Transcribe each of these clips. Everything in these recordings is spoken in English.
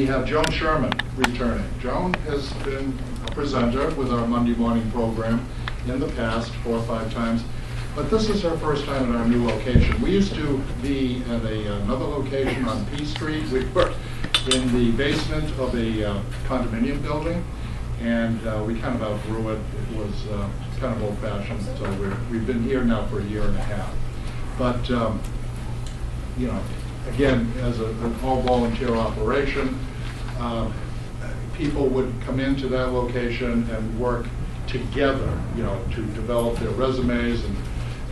have Joan Sherman returning. Joan has been a presenter with our Monday morning program in the past 4 or 5 times, but this is her first time at our new location. We used to be at another location on P Street. We were in the basement of a condominium building, and we kind of outgrew it. It was kind of old-fashioned, so we've been here now for a year and a half. But you know, again, as an all-volunteer operation, people would come into that location and work together, you know, to develop their resumes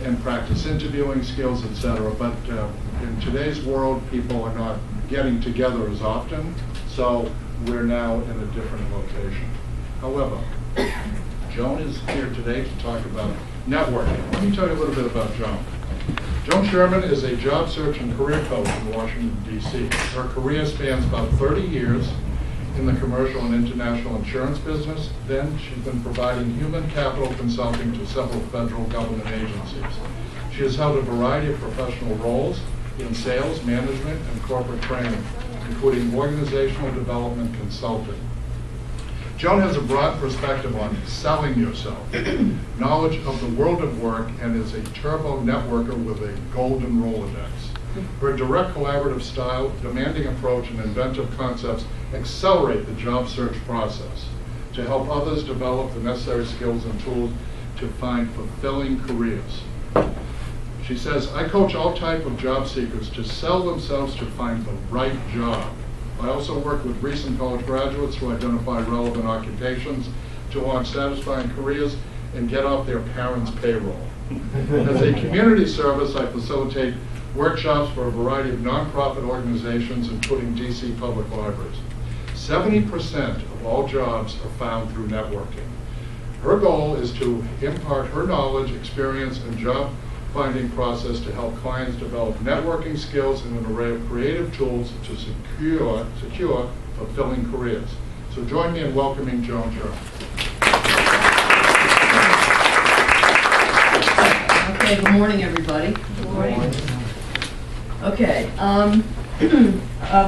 and practice interviewing skills, etc. But in today's world, people are not getting together as often, so we're now in a different location. However, Joan is here today to talk about networking. Let me tell you a little bit about Joan. Joan Sherman is a job search and career coach in Washington, D.C. Her career spans about 30 years in the commercial and international insurance business. Then she's been providing human capital consulting to several federal government agencies. She has held a variety of professional roles in sales, management, and corporate training, including organizational development consulting. Joan has a broad perspective on selling yourself, knowledge of the world of work, and is a turbo networker with a golden Rolodex. Her direct collaborative style, demanding approach, and inventive concepts accelerate the job search process to help others develop the necessary skills and tools to find fulfilling careers. She says, I coach all types of job seekers to sell themselves to find the right job. I also work with recent college graduates to identify relevant occupations, to launch satisfying careers, and get off their parents' payroll. As a community service, I facilitate workshops for a variety of nonprofit organizations, including DC public libraries. 70% of all jobs are found through networking. Her goal is to impart her knowledge, experience, and job finding process to help clients develop networking skills and an array of creative tools to secure fulfilling careers. So join me in welcoming Joan Sherman. Okay, good morning, everybody. Good morning. Okay,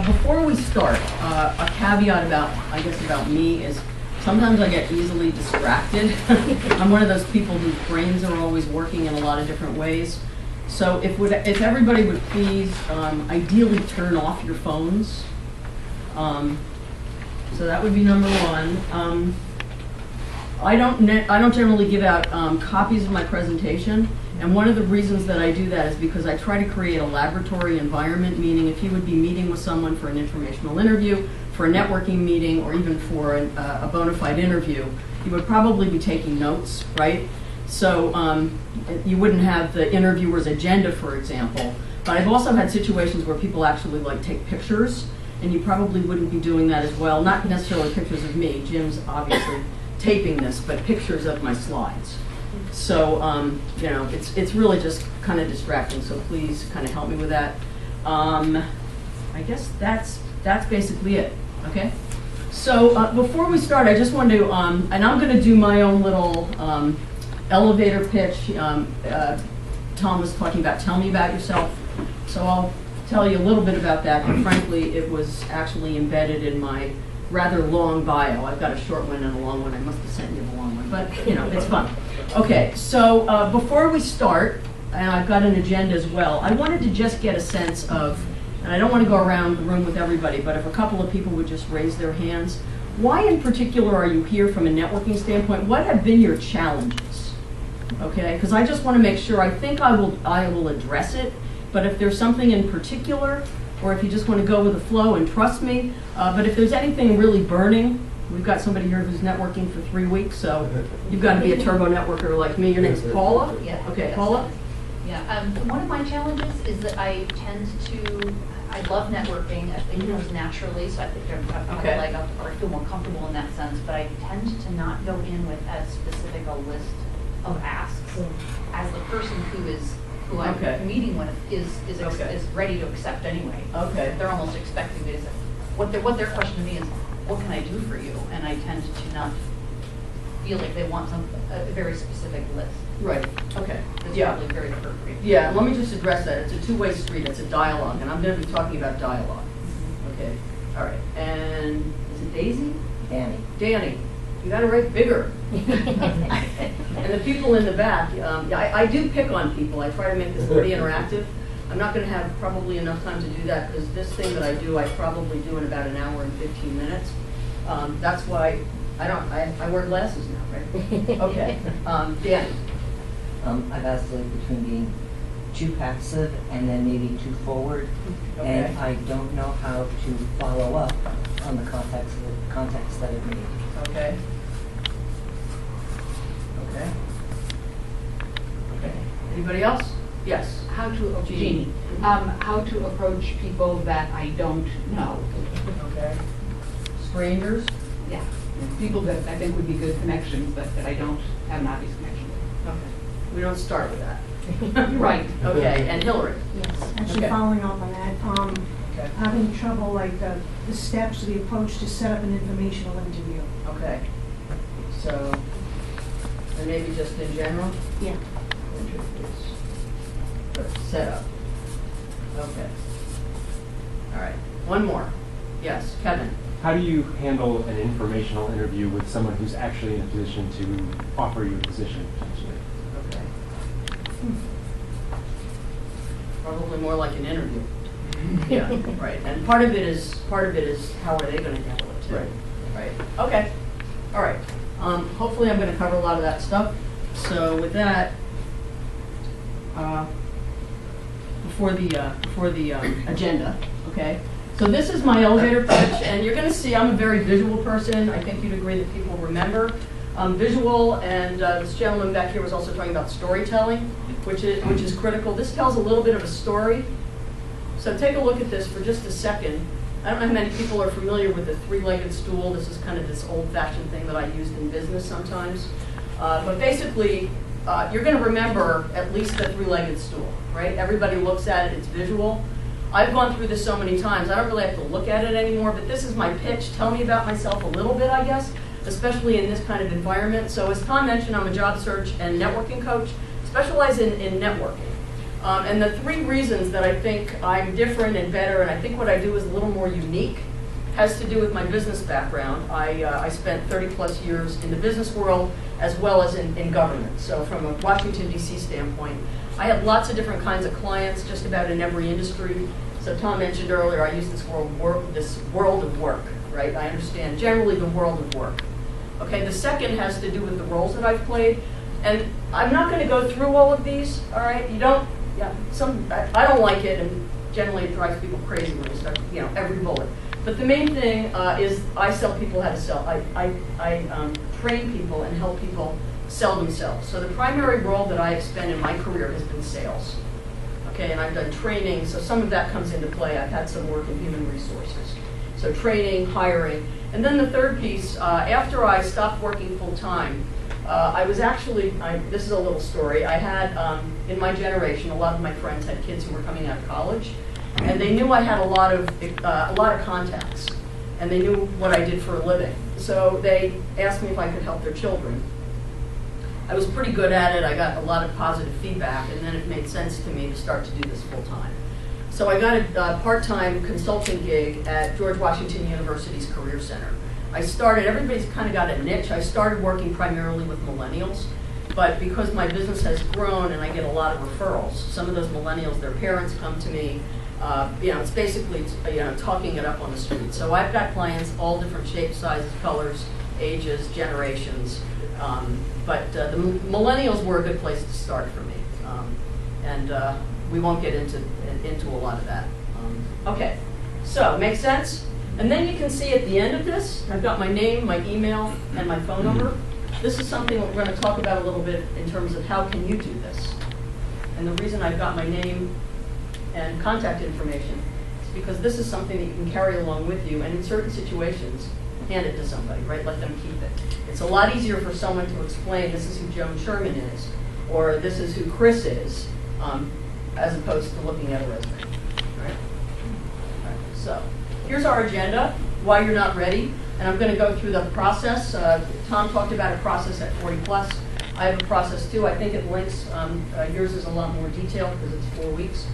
before we start, a caveat about me is sometimes I get easily distracted. I'm one of those people whose brains are always working in a lot of different ways. So if everybody would please ideally turn off your phones. So that would be number one. I don't generally give out copies of my presentation. And one of the reasons that I do that is because I try to create a laboratory environment, meaning if you would be meeting with someone for an informational interview, for a networking meeting, or even for a bona fide interview, you would probably be taking notes, right? So you wouldn't have the interviewer's agenda, for example. But I've also had situations where people actually like take pictures, and you probably wouldn't be doing that as well. Not necessarily pictures of me. Jim's obviously taping this, but pictures of my slides. So, you know, it's really just kind of distracting, so please kind of help me with that. I guess that's basically it, okay? So before we start, I just want to, and I'm going to do my own little elevator pitch. Tom was talking about tell me about yourself, so I'll tell you a little bit about that, but frankly, it was actually embedded in my rather long bio. I've got a short one and a long one. I must have sent you the long one, but you know, it's fun. Okay, so before we start, and I've got an agenda as well, I wanted to just get a sense of, and I don't want to go around the room with everybody, but if a couple of people would just raise their hands, why in particular are you here from a networking standpoint? What have been your challenges? Okay, because I just want to make sure, I think I will address it, but if there's something in particular, or if you just want to go with the flow and trust me, but if there's anything really burning, we've got somebody here who's networking for 3 weeks, so you've got to be a turbo networker like me. Your name's Paula? Yeah. Okay, yes. Paula? Yeah, one of my challenges is that I love networking. I think it comes naturally, so I think I've got a leg up, or I feel more comfortable in that sense, but I tend to not go in with as specific a list of asks as the person who I'm meeting with is ready to accept anyway. Okay. They're almost expecting me to say, what their question to me is, what can I do for you? And I tend to not feel like they want a very specific list. Right, okay. That's Yeah. probably very appropriate. Yeah, let me just address that. It's a two-way street, it's a dialogue, and I'm going to be talking about dialogue. Okay, all right. And Daisy? Danny. Danny. You gotta write bigger. And the people in the back, I do pick on people. I try to make this pretty interactive. I'm not gonna have probably enough time to do that because this thing that I do, I probably do in about an hour and 15 minutes. That's why I wear glasses now, right? Okay, Danny. I vacillate between being too passive and then maybe too forward. Okay. And I don't know how to follow up on the context that it made. Okay. Okay. Okay. Anybody else? Yes. How to Jean. how to approach people that I don't know. Okay. Strangers? Yeah, people that I think would be good connections, but that I don't have an obvious connection with. Okay. We don't start with that. Right. Okay, and Hillary? Yes, actually Okay. following up on that, Okay. having trouble like the steps, the approach to set up an informational interview. Okay. So, and maybe just in general? Yeah. Introduce. Or set up. Okay. All right. One more. Yes, Kevin? How do you handle an informational interview with someone who's actually in a position to offer you a position, potentially? Okay. Probably more like an interview. Yeah, right. And part of it is how are they going to handle it too? Right. Right. Okay. All right. Hopefully, I'm going to cover a lot of that stuff. So with that, before the agenda, okay. So this is my elevator pitch, and you're going to see I'm a very visual person. I think you'd agree that people remember visual, and this gentleman back here was also talking about storytelling, which is critical. This tells a little bit of a story. So take a look at this for just a second. I don't know how many people are familiar with the three-legged stool. This is kind of this old-fashioned thing that I used in business sometimes. But basically, you're going to remember at least the three-legged stool, right? Everybody looks at it, it's visual. I've gone through this so many times, I don't really have to look at it anymore, but this is my pitch. Tell me about myself a little bit, I guess, especially in this kind of environment. So as Tom mentioned, I'm a job search and networking coach, specialize in networking. And the three reasons that I think I'm different and better, and I think what I do is a little more unique, has to do with my business background. I spent 30 plus years in the business world as well as in government. So from a Washington, D.C. standpoint, I have lots of different kinds of clients, just about in every industry. So Tom mentioned earlier, I use this world of work, right? I understand generally the world of work. Okay, the second has to do with the roles that I've played. And I'm not going to go through all of these, all right? I don't like it, and generally it drives people crazy when you start, every bullet. But the main thing is I sell people how to sell. I train people and help people sell themselves. So the primary role that I have spent in my career has been sales. Okay, and I've done training, so some of that comes into play. I've had some work in human resources. So training, hiring. And then the third piece, after I stopped working full time, I was actually, this is a little story, I had, in my generation, a lot of my friends had kids who were coming out of college, and they knew I had a lot of contacts, and they knew what I did for a living. So they asked me if I could help their children. I was pretty good at it, I got a lot of positive feedback, and then it made sense to me to start to do this full time. So I got a part-time consulting gig at George Washington University's Career Center. I started, everybody's kind of got a niche. I started working primarily with millennials, but because my business has grown and I get a lot of referrals, some of those millennials, their parents come to me. It's basically, talking it up on the street. So I've got clients, all different shapes, sizes, colors, ages, generations. But the millennials were a good place to start for me. We won't get into a lot of that. Okay, so make sense? And then you can see at the end of this, I've got my name, my email, and my phone number. This is something we're going to talk about a little bit in terms of how can you do this. And the reason I've got my name and contact information is because this is something that you can carry along with you, and in certain situations, hand it to somebody, right? Let them keep it. It's a lot easier for someone to explain this is who Joan Sherman is, or this is who Chris is, as opposed to looking at a resume. All right? So here's our agenda, why you're not ready, and I'm going to go through the process. Tom talked about a process at 40 plus. I have a process too. I think it links. Yours is a lot more detailed because it's 4 weeks.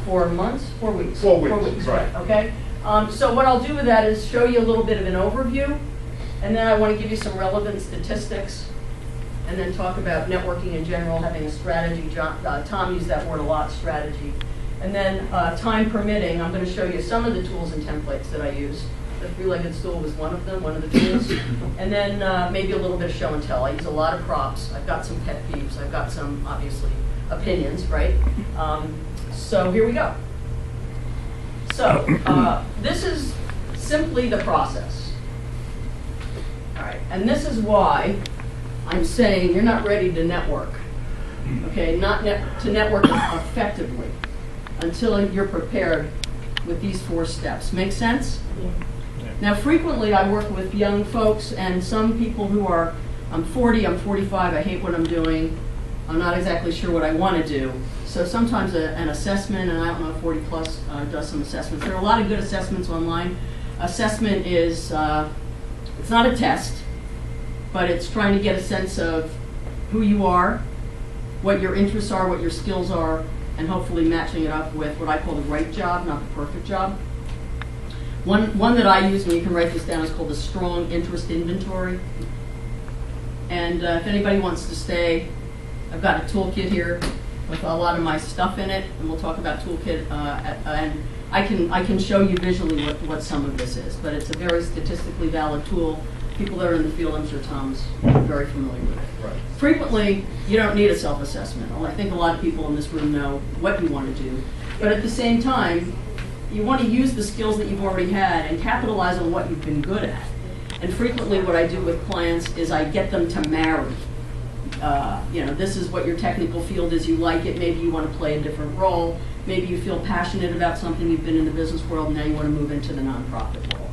4 months? 4 weeks. 4 weeks, right. Okay. So what I'll do with that is show you a little bit of an overview, and then I want to give you some relevant statistics, and then talk about networking in general, having a strategy. Tom used that word a lot, strategy. And then, time permitting, I'm going to show you some of the tools and templates that I use. The three-legged stool was one of them, one of the tools. And then maybe a little bit of show and tell. I use a lot of props. I've got some pet peeves. I've got some, obviously, opinions, right? So here we go. So this is simply the process. All right, and this is why I'm saying you're not ready to network. Okay, to network effectively until you're prepared with these 4 steps. Make sense? Yeah. Now, frequently I work with young folks and some people who are, I'm 40, I'm 45, I hate what I'm doing, I'm not exactly sure what I want to do. So sometimes an assessment, and I don't know if 40 plus does some assessments. There are a lot of good assessments online. Assessment is, it's not a test, but it's trying to get a sense of who you are, what your interests are, what your skills are, and hopefully matching it up with what I call the right job, not the perfect job. One that I use, and you can write this down, is called the Strong Interest Inventory. And if anybody wants to stay, I've got a toolkit here with a lot of my stuff in it, and we'll talk about toolkit, and I can show you visually what some of this is, but it's a very statistically valid tool. People that are in the field, I'm sure Tom's very familiar with it. Right. Frequently, you don't need a self-assessment. I think a lot of people in this room know what you want to do, but at the same time, you want to use the skills that you've already had and capitalize on what you've been good at. And frequently what I do with clients is I get them to marry. This is what your technical field is, you like it, maybe you want to play a different role, maybe you feel passionate about something, you've been in the business world, now you want to move into the nonprofit world.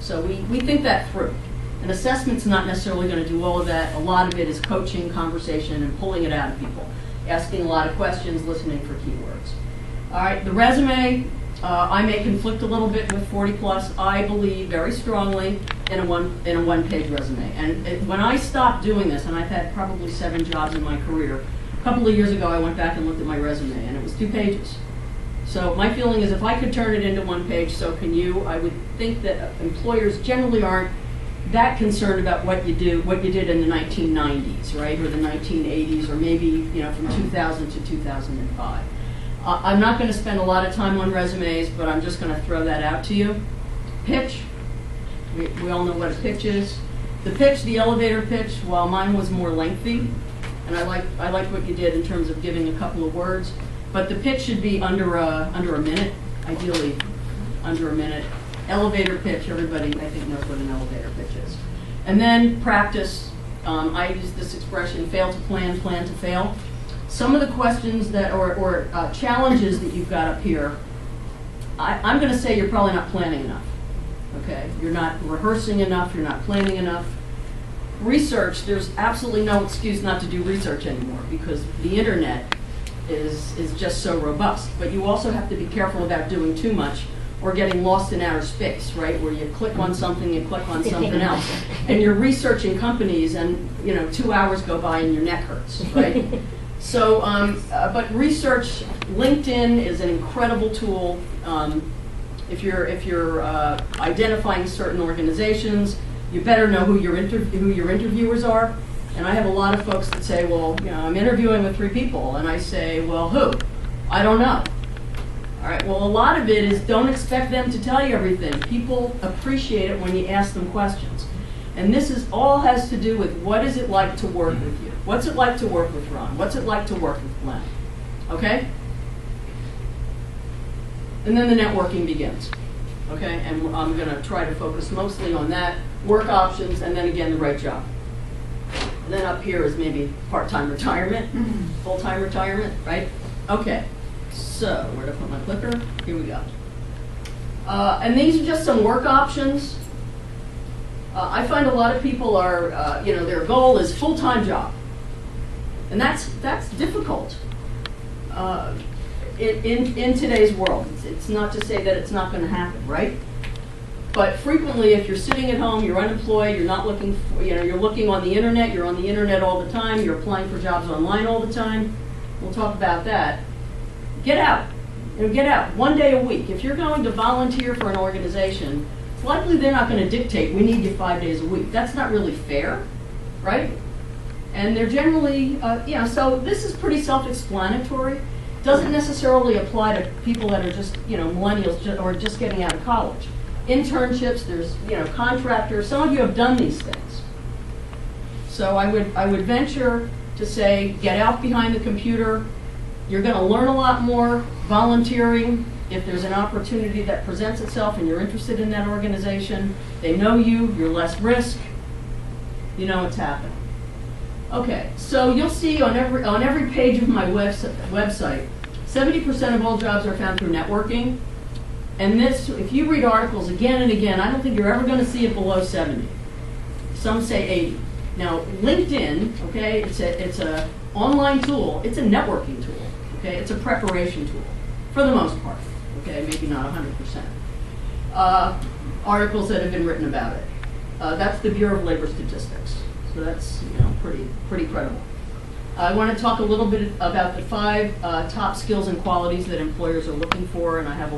So we think that through. An assessment's not necessarily going to do all of that. A lot of it is coaching, conversation, and pulling it out of people. Asking a lot of questions, listening for keywords. All right, the resume, I may conflict a little bit with 40 plus. I believe very strongly in a one-page resume. And when I stopped doing this, and I've had probably 7 jobs in my career, a couple of years ago I went back and looked at my resume, and it was 2 pages. So my feeling is if I could turn it into 1 page, so can you. I would think that employers generally aren't that concerned about what you did in the 1990s, right, or the 1980s, or maybe from 2000 to 2005. I'm not going to spend a lot of time on resumes, but I'm just going to throw that out to you. Pitch. We all know what a pitch is. The pitch, the elevator pitch, while mine was more lengthy, and I like what you did in terms of giving a couple of words, but the pitch should be under a minute, ideally under a minute. Elevator pitch, everybody I think knows what an elevator pitch is. And then practice, I use this expression, fail to plan, plan to fail. Some of the questions that, or challenges that you've got up here, I'm going to say you're probably not planning enough, okay? You're not rehearsing enough, you're not planning enough. Research, there's absolutely no excuse not to do research anymore because the internet is just so robust. But you also have to be careful about doing too much or getting lost in outer space, right? Where you click on something, you click on something else, and you're researching companies, and 2 hours go by and your neck hurts, right? So, but research, LinkedIn is an incredible tool. If you're identifying certain organizations, you better know who your interviewers are. And I have a lot of folks that say, well, I'm interviewing with 3 people, and I say, well, who? I don't know. All right, well, a lot of it is don't expect them to tell you everything. People appreciate it when you ask them questions. And this all has to do with what is it like to work with you? What's it like to work with Ron? What's it like to work with Glenn? Okay? And then the networking begins. Okay, and I'm going to try to focus mostly on that, work options, and then again, the right job. And then up here is maybe part-time retirement, full-time retirement, right? Okay. So, where to put my clicker? Here we go. And these are just some work options. I find a lot of people are, their goal is full-time job. And that's difficult in today's world. It's not to say that it's not going to happen, right? But frequently, if you're sitting at home, you're unemployed, you're not looking for, you're looking on the internet, you're on the internet all the time, you're applying for jobs online all the time. We'll talk about that. Get out. Get out 1 day a week. If you're going to volunteer for an organization, it's likely they're not going to dictate, we need you 5 days a week. That's not really fair, right? And they're generally, so this is pretty self-explanatory. Doesn't necessarily apply to people that are just, millennials or just getting out of college. Internships, there's, contractors, some of you have done these things. So I would venture to say, get out behind the computer. You're going to learn a lot more volunteering. If there's an opportunity that presents itself and you're interested in that organization, they know you, you're less risk, you know what's happening. Okay, so you'll see on every page of my website, 70% of all jobs are found through networking. And this, if you read articles again and again, I don't think you're ever going to see it below 70. Some say 80. Now, LinkedIn, okay, it's a online tool. It's a networking tool, okay? It's a preparation tool, for the most part, okay? Maybe not 100%. Articles that have been written about it. That's the Bureau of Labor Statistics. So that's, pretty credible. I want to talk a little bit about the 5 top skills and qualities that employers are looking for, and I have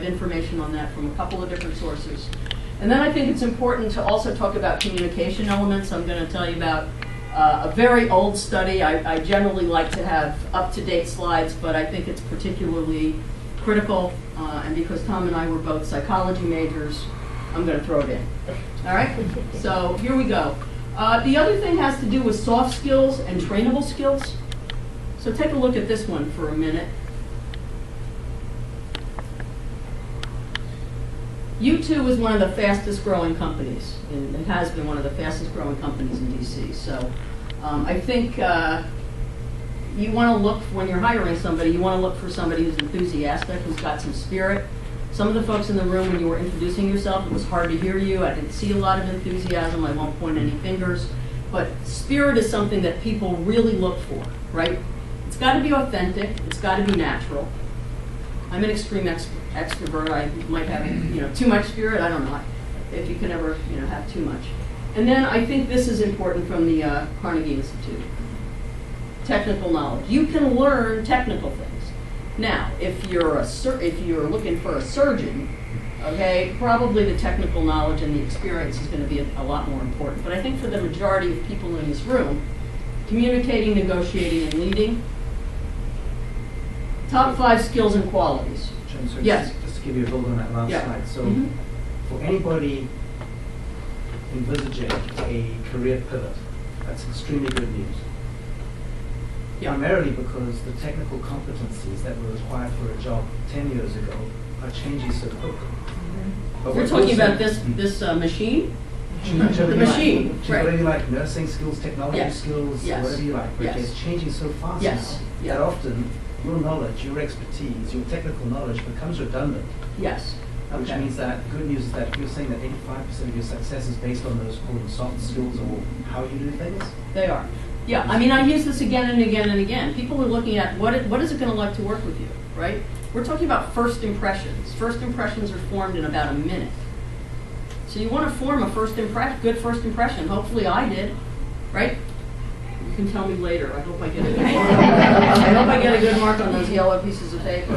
information on that from a couple of different sources. And then I think it's important to also talk about communication elements. I'm going to tell you about a very old study. I generally like to have up-to-date slides, but I think it's particularly critical, and because Tom and I were both psychology majors, I'm going to throw it in. All right? So here we go. The other thing has to do with soft skills and trainable skills. So take a look at this one for a minute. U2 is one of the fastest growing companies. And it has been one of the fastest growing companies in DC. So I think you want to look, when you're hiring somebody, you want to look for somebody who's enthusiastic, who's got some spirit. Some of the folks in the room, when you were introducing yourself, it was hard to hear you. I didn't see a lot of enthusiasm. I won't point any fingers. But spirit is something that people really look for, right? It's got to be authentic. It's got to be natural. I'm an extreme extrovert. I might have, too much spirit. I don't know if you can ever, have too much. And then I think this is important from the Carnegie Institute. Technical knowledge. You can learn technical things. Now, if you're looking for a surgeon, okay, probably the technical knowledge and the experience is going to be a lot more important. But I think for the majority of people in this room, communicating, negotiating, and leading. Top 5 skills and qualities. Joan, so Yes. just to give you a build on that last Yeah. slide. So Mhm. for anybody envisaging a career pivot, that's extremely good news. Yeah. Primarily because the technical competencies that were required for a job 10 years ago are changing so quickly. But We're what's talking also- about this machine. Whichever The you like. machine, Whatever right. you like, nursing skills, technology Yes. skills, Yes. whatever you like. But Yes. it's changing so fast Yes. now Yeah. that often your knowledge, your expertise, your technical knowledge becomes redundant. Yes. Which Okay. means that the good news is that if you're saying that 85% of your success is based on those soft skills or how you do things, They are. Yeah, I mean, I use this again and again and again. People are looking at what is it going to like to work with you, right? We're talking about first impressions. First impressions are formed in about a minute. So you want to form a good first impression. Hopefully I did, right? You can tell me later. I hope I get a good mark. I hope I get a good mark on those yellow pieces of paper.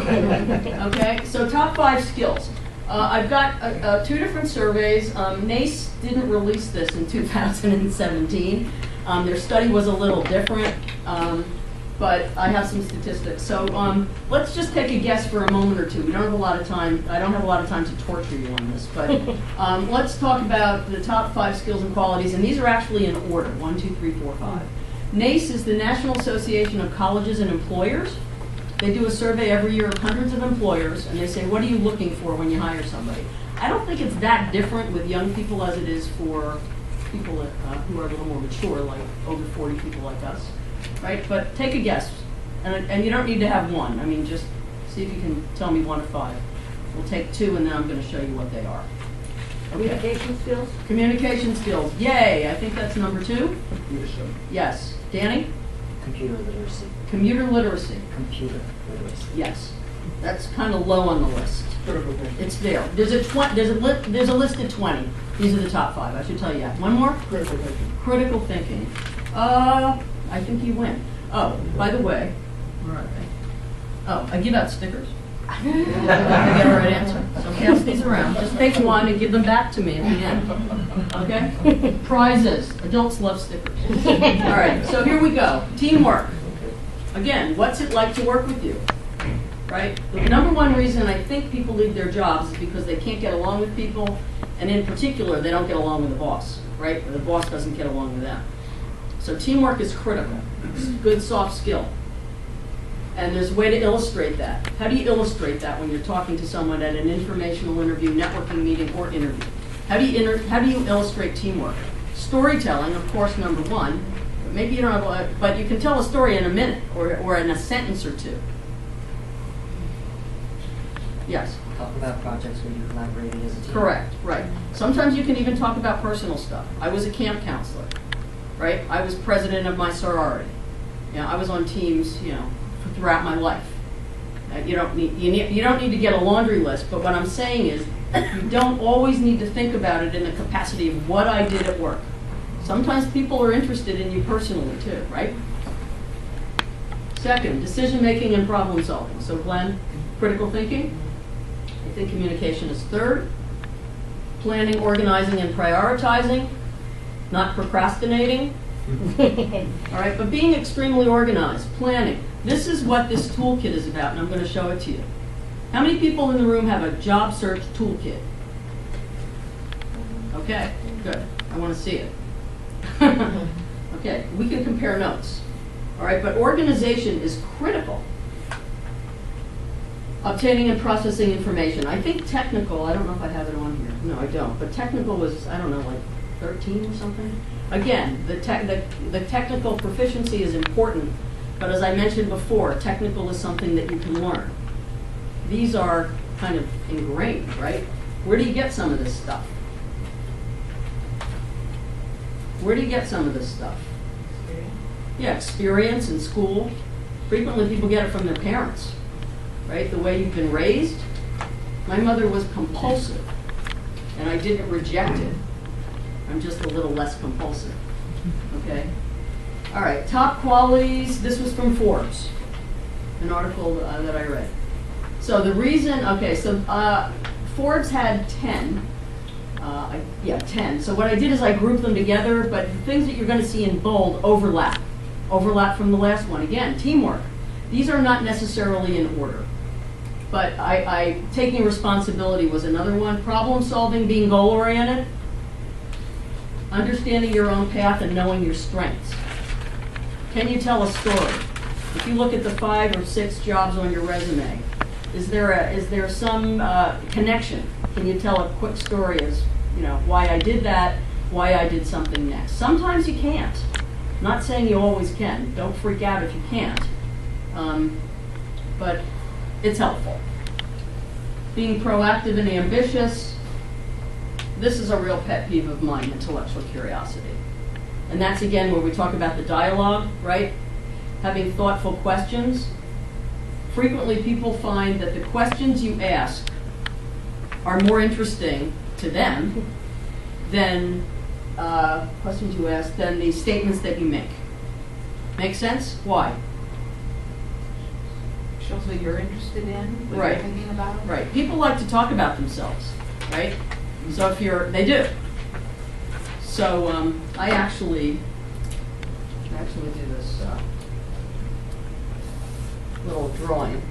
Okay, so top 5 skills. I've got 2 different surveys. NACE didn't release this in 2017. Their study was a little different, but I have some statistics. So let's just take a guess for a moment or two. We don't have a lot of time. I don't have a lot of time to torture you on this, but let's talk about the top 5 skills and qualities, and these are actually in order, 1, 2, 3, 4, 5. NACE is the National Association of Colleges and Employers. They do a survey every year of hundreds of employers, and they say, what are you looking for when you hire somebody? I don't think it's that different with young people as it is for people who are a little more mature, like over 40 people like us, right? But take a guess, and you don't need to have one. I mean, just see if you can tell me 1 to 5. We'll take 2, and then I'm going to show you what they are. Okay. Communication skills? Communication skills. Yay! I think that's number 2. leadership. Yes. Danny? Computer literacy. Computer literacy. Computer literacy. Yes. That's kind of low on the list. Critical thinking. It's there. There's a list of 20. These are the top 5. I should tell you that. One more? Critical thinking. Critical thinking. I think you win. Oh, by the way. Where are they? Oh, I give out stickers. I get a right answer. So pass these around. Just take one and give them back to me at the end. Okay? Prizes. Adults love stickers. All right, so here we go. Teamwork. Again, what's it like to work with you? Right? The number one reason I think people leave their jobs is because they can't get along with people, and in particular, they don't get along with the boss, right? Or the boss doesn't get along with them. So teamwork is critical. It's a good soft skill. And there's a way to illustrate that. How do you illustrate that when you're talking to someone at an informational interview, networking meeting, or interview? How do you illustrate teamwork? Storytelling, of course, number one. But maybe you don't have, but you can tell a story in a minute or in a sentence or two. Yes. Talk about projects where you collaborated as a team. Correct, right. Sometimes you can even talk about personal stuff. I was a camp counselor, right? I was president of my sorority. You know, I was on teams, you know, throughout my life. You don't need to get a laundry list, but what I'm saying is you don't always need to think about it in the capacity of what I did at work. Sometimes people are interested in you personally too, right? Second, decision making and problem solving. So Glenn, critical thinking. I think communication is third. Planning, organizing, and prioritizing. Not procrastinating. All right, but being extremely organized, planning. This is what this toolkit is about, and I'm going to show it to you. How many people in the room have a job search toolkit? Okay, good. I want to see it. Okay, we can compare notes. All right, but organization is critical. Obtaining and processing information. I think technical, I don't know if I have it on here. No, I don't. But technical was, I don't know, like 13 or something. Again, the technical proficiency is important, but as I mentioned before, technical is something that you can learn. These are kind of ingrained, right? Where do you get some of this stuff? Where do you get some of this stuff? Yeah, experience in school. Frequently people get it from their parents. Right? The way you've been raised. My mother was compulsive, and I didn't reject it. I'm just a little less compulsive. Okay? All right, top qualities. This was from Forbes, an article that I read. So the reason, okay, so Forbes had 10. 10. So what I did is I grouped them together, but the things that you're going to see in bold overlap. Overlap from the last one. Again, teamwork. These are not necessarily in order. But taking responsibility was another one. Problem solving, being goal oriented. Understanding your own path and knowing your strengths. Can you tell a story? If you look at the 5 or 6 jobs on your resume, is there some connection? Can you tell a quick story as, you know, why I did that, why I did something next? Sometimes you can't. I'm not saying you always can. Don't freak out if you can't. But it's helpful. Being proactive and ambitious. This is a real pet peeve of mine, intellectual curiosity. And that's again where we talk about the dialogue, right? Having thoughtful questions. Frequently people find that the questions you ask are more interesting to them than questions you ask than the statements that you make. Make sense? Why? Shows what you're interested in, what Right. you're thinking about. Right. People like to talk about themselves, right? So they do. So I actually do this little drawing.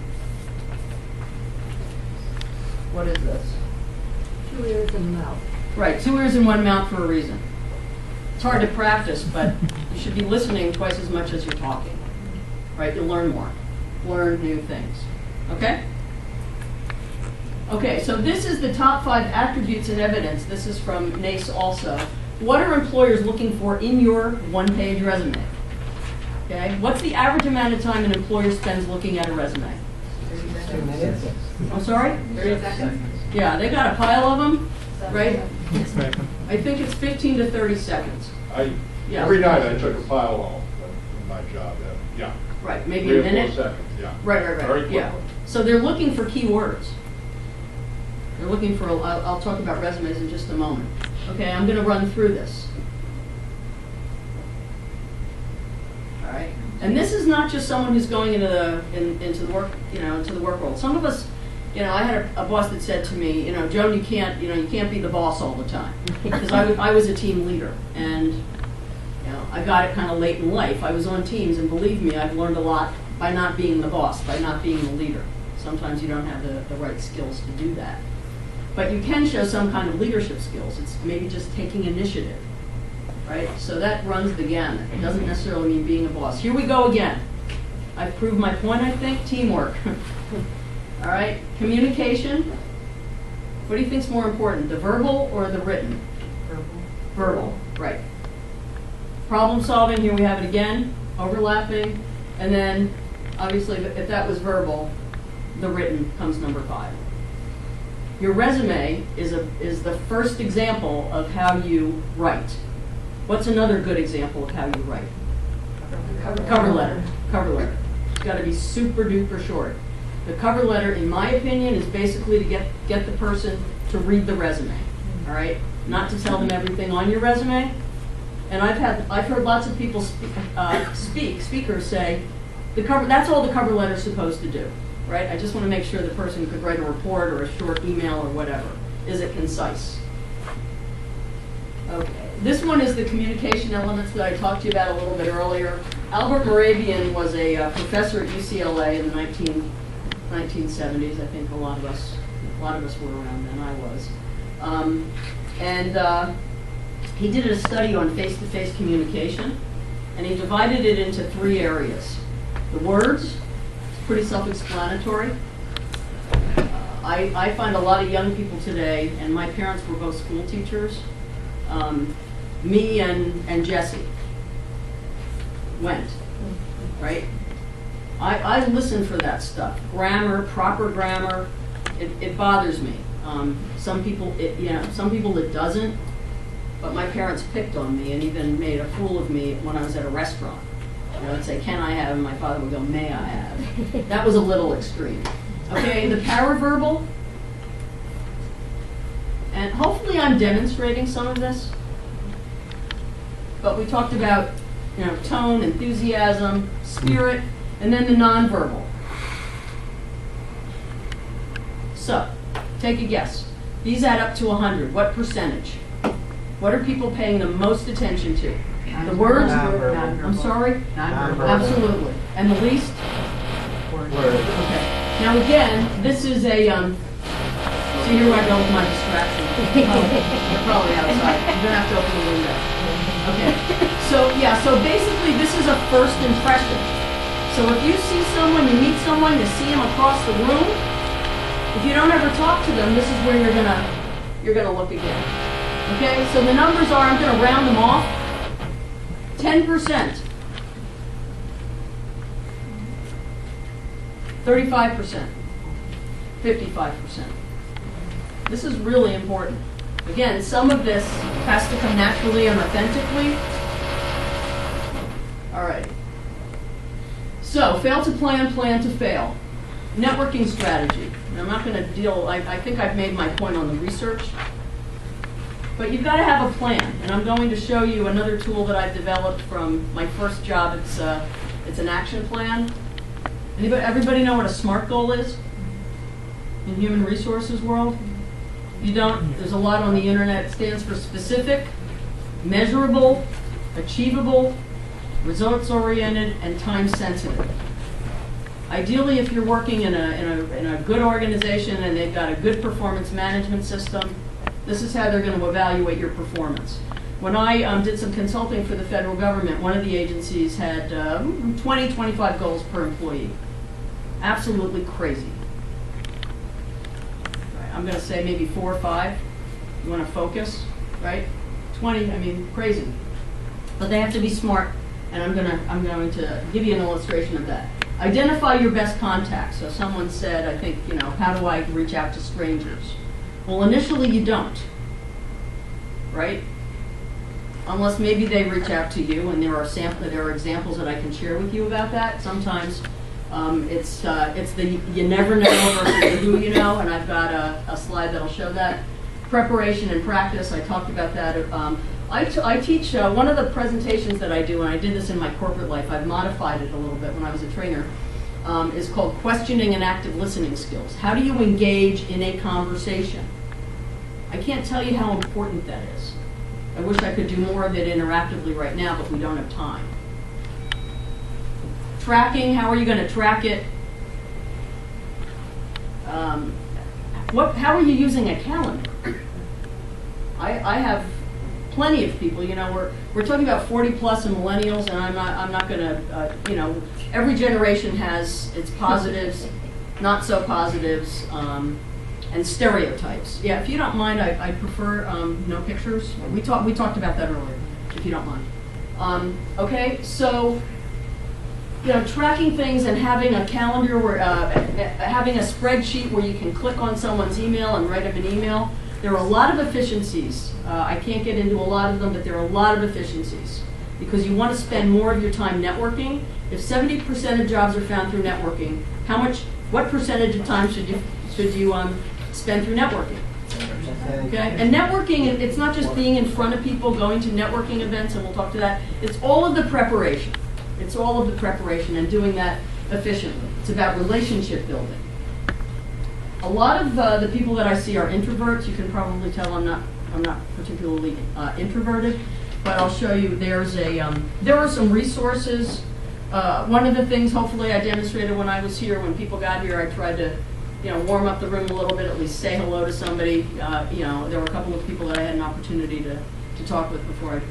What is this? 2 ears and a mouth. Right, 2 ears and 1 mouth for a reason. It's hard to practice, but you should be listening twice as much as you're talking. Right, you'll learn more. Learn new things. Okay? Okay, so this is the top 5 attributes and evidence. This is from NACE also. What are employers looking for in your one-page resume? Okay, what's the average amount of time an employer spends looking at a resume? 2 minutes? I'm sorry? 30 seconds. Yeah, they got a pile of them, right? Exactly. I think it's 15 to 30 seconds. Yeah. Every night I took a file off in my job, yeah. Right, maybe 3 a or 4 minute. seconds, yeah. Right, Very yeah. quickly. So they're looking for keywords. They're looking for, I'll talk about resumes in just a moment. Okay, I'm gonna run through this. All right, and this is not just someone who's going into the work, into the work world. Some of us You know, I had a boss that said to me, you know, Joan, you can't be the boss all the time. Because I was a team leader, and you know, I got it kind of late in life. I was on teams, and believe me, I've learned a lot by not being the boss, by not being the leader. Sometimes you don't have the right skills to do that. But you can show some kind of leadership skills. It's maybe just taking initiative, right? So that runs the gamut. It doesn't necessarily mean being a boss. Here we go again. I've proved my point, I think. Teamwork. All right, communication. What do you think's more important, the verbal or the written? Verbal, right. Problem solving, here we have it again, overlapping. And then, obviously, if that was verbal, the written comes number 5. Your resume is the first example of how you write. What's another good example of how you write? Cover letter. Cover letter. It's got to be super duper short. The cover letter, in my opinion, is basically to get the person to read the resume. All right, not to tell them everything on your resume. And I've heard lots of people speakers say that's all the cover letter's supposed to do. Right? I just want to make sure the person could write a report or a short email or whatever. Is it concise? Okay. This one is the communication elements that I talked to you about a little bit earlier. Albert Moravian was a professor at UCLA in the 1970s. I think a lot of us were around then. I was. He did a study on face-to-face communication, and he divided it into 3 areas. The words. Pretty self-explanatory. I find a lot of young people today, and my parents were both school teachers. Me and Jesse went, right? I listen for that stuff. Grammar, proper grammar, it bothers me. Some people it doesn't, but my parents picked on me and even made a fool of me when I was at a restaurant. You know, I'd say, can I have? And my father would go, may I have? That was a little extreme. Okay, the paraverbal. And hopefully I'm demonstrating some of this. But we talked about, you know, tone, enthusiasm, spirit, and then the nonverbal. So, take a guess. These add up to 100. What percentage? What are people paying the most attention to? The words? Nonverbal. I'm sorry? Nonverbal. Absolutely. And the least? Word. Okay. Now again, this is a, see here where I go with my distraction. You're probably outside. You're going to have to open the window. Okay. So basically this is a first impression. So if you see someone, you meet someone, you see them across the room, if you don't ever talk to them, this is where you're gonna look again. Okay, so the numbers are, I'm gonna round them off. 10%. 35%. 55%. This is really important. Again, some of this has to come naturally and authentically. All right. So, fail to plan, plan to fail. Networking strategy. And I'm not going to deal, I think I've made my point on the research. But you've got to have a plan. And I'm going to show you another tool that I've developed from my first job. It's an action plan. Everybody know what a SMART goal is in human resources world? If you don't, there's a lot on the internet. It stands for specific, measurable, achievable, results-oriented, and time-sensitive. Ideally, if you're working in a good organization and they've got a good performance management system, this is how they're going to evaluate your performance. When I did some consulting for the federal government, one of the agencies had 20, 25 goals per employee. Absolutely crazy. Right, I'm going to say maybe 4 or 5. You want to focus, right? 20, I mean, crazy. But they have to be smart, and I'm going to give you an illustration of that. Identify your best contacts. So someone said, I think, how do I reach out to strangers? Well, initially you don't, right? Unless maybe they reach out to you, and there are examples that I can share with you about that. Sometimes it's the you never know versus the who you know, and I've got a slide that'll show that. Preparation and practice, I talked about that. I teach, one of the presentations that I do, and I did this in my corporate life, I've modified it a little bit when I was a trainer. is called questioning and active listening skills. How do you engage in a conversation? I can't tell you how important that is. I wish I could do more of it interactively right now, but we don't have time. Tracking, how are you going to track it? How are you using a calendar? I have plenty of people, you know, we're talking about 40 plus and millennials, and I'm not going to, you know, every generation has its positives, not so positives, and stereotypes. Yeah, if you don't mind, I prefer no pictures. We talked about that earlier, if you don't mind. Okay, so, you know, tracking things and having a calendar where, having a spreadsheet where you can click on someone's email and write them an email. There are a lot of efficiencies. I can't get into a lot of them, but there are a lot of efficiencies because you want to spend more of your time networking. If 70% of jobs are found through networking, what percentage of time should you spend through networking? Okay, and networking, it's not just being in front of people, going to networking events, and we'll talk to that. It's all of the preparation. It's all of the preparation and doing that efficiently. It's about relationship building. A lot of the people that I see are introverts. You can probably tell I'm not particularly introverted, but I'll show you. There are some resources. One of the things, hopefully, I demonstrated when I was here. When people got here, I tried to, you know, warm up the room a little bit, at least say hello to somebody. You know, there were a couple of people that I had an opportunity to talk with before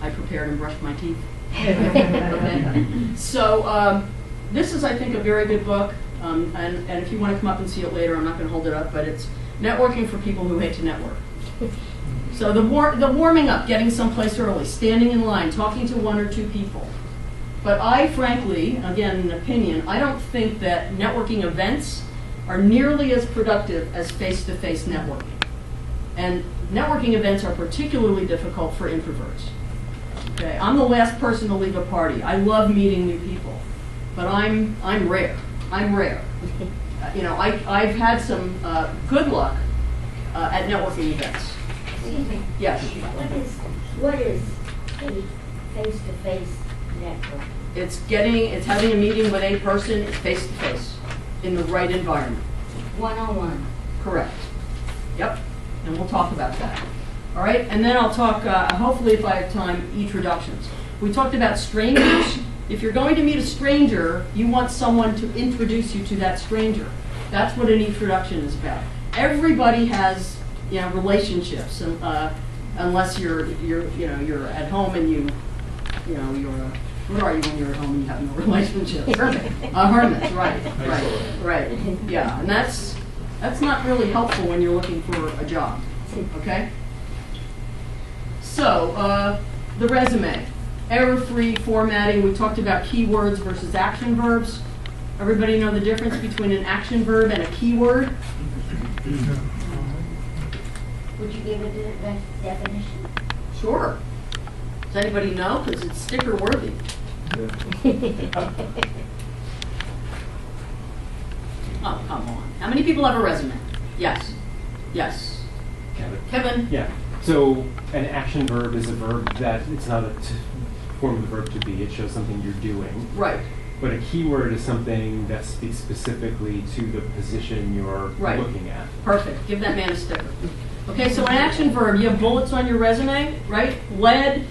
I prepared and brushed my teeth. Okay. So this is, I think, a very good book. And if you want to come up and see it later, I'm not going to hold it up, but it's Networking for People Who Hate to Network. So the warming up, getting someplace early, standing in line, talking to one or two people. But I, frankly, again, an opinion, I don't think that networking events are nearly as productive as face-to-face networking. And networking events are particularly difficult for introverts. Okay, I'm the last person to leave a party. I love meeting new people, but I'm rare. I'm rare. You know, I've had some good luck at networking events. Excuse me. Yes. What is face-to-face network? It's having a meeting with a person face-to-face in the right environment. One-on-one. Correct. Yep. And we'll talk about that. All right. And then I'll talk, hopefully if I have time, introductions. We talked about strangers. If you're going to meet a stranger, you want someone to introduce you to that stranger. That's what an introduction is about. Everybody has, you know, relationships, unless you're at home and you're what are you when you're at home and you have no relationships? Hermits, right. Yeah, and that's not really helpful when you're looking for a job. Okay. So the resume. Error-free formatting. We talked about keywords versus action verbs. Everybody know the difference between an action verb and a keyword? Would you give it a definition? Sure. Does anybody know? Because it's sticker worthy. Oh, come on. How many people have a resume? Yes. Yes. Kevin? Yeah. So an action verb is a verb that it's not a form of the verb to be. It shows something you're doing. Right. But a keyword is something that speaks specifically to the position you're looking at. Perfect. Give that man a sticker. Okay, so an action verb, you have bullets on your resume, right? Led,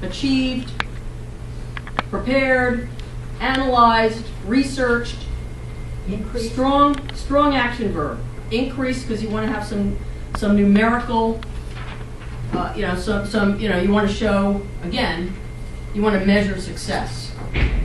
achieved, prepared, analyzed, researched. Increase. Strong action verb. Increase because you want to have some numerical, you want to show, again, you want to measure success.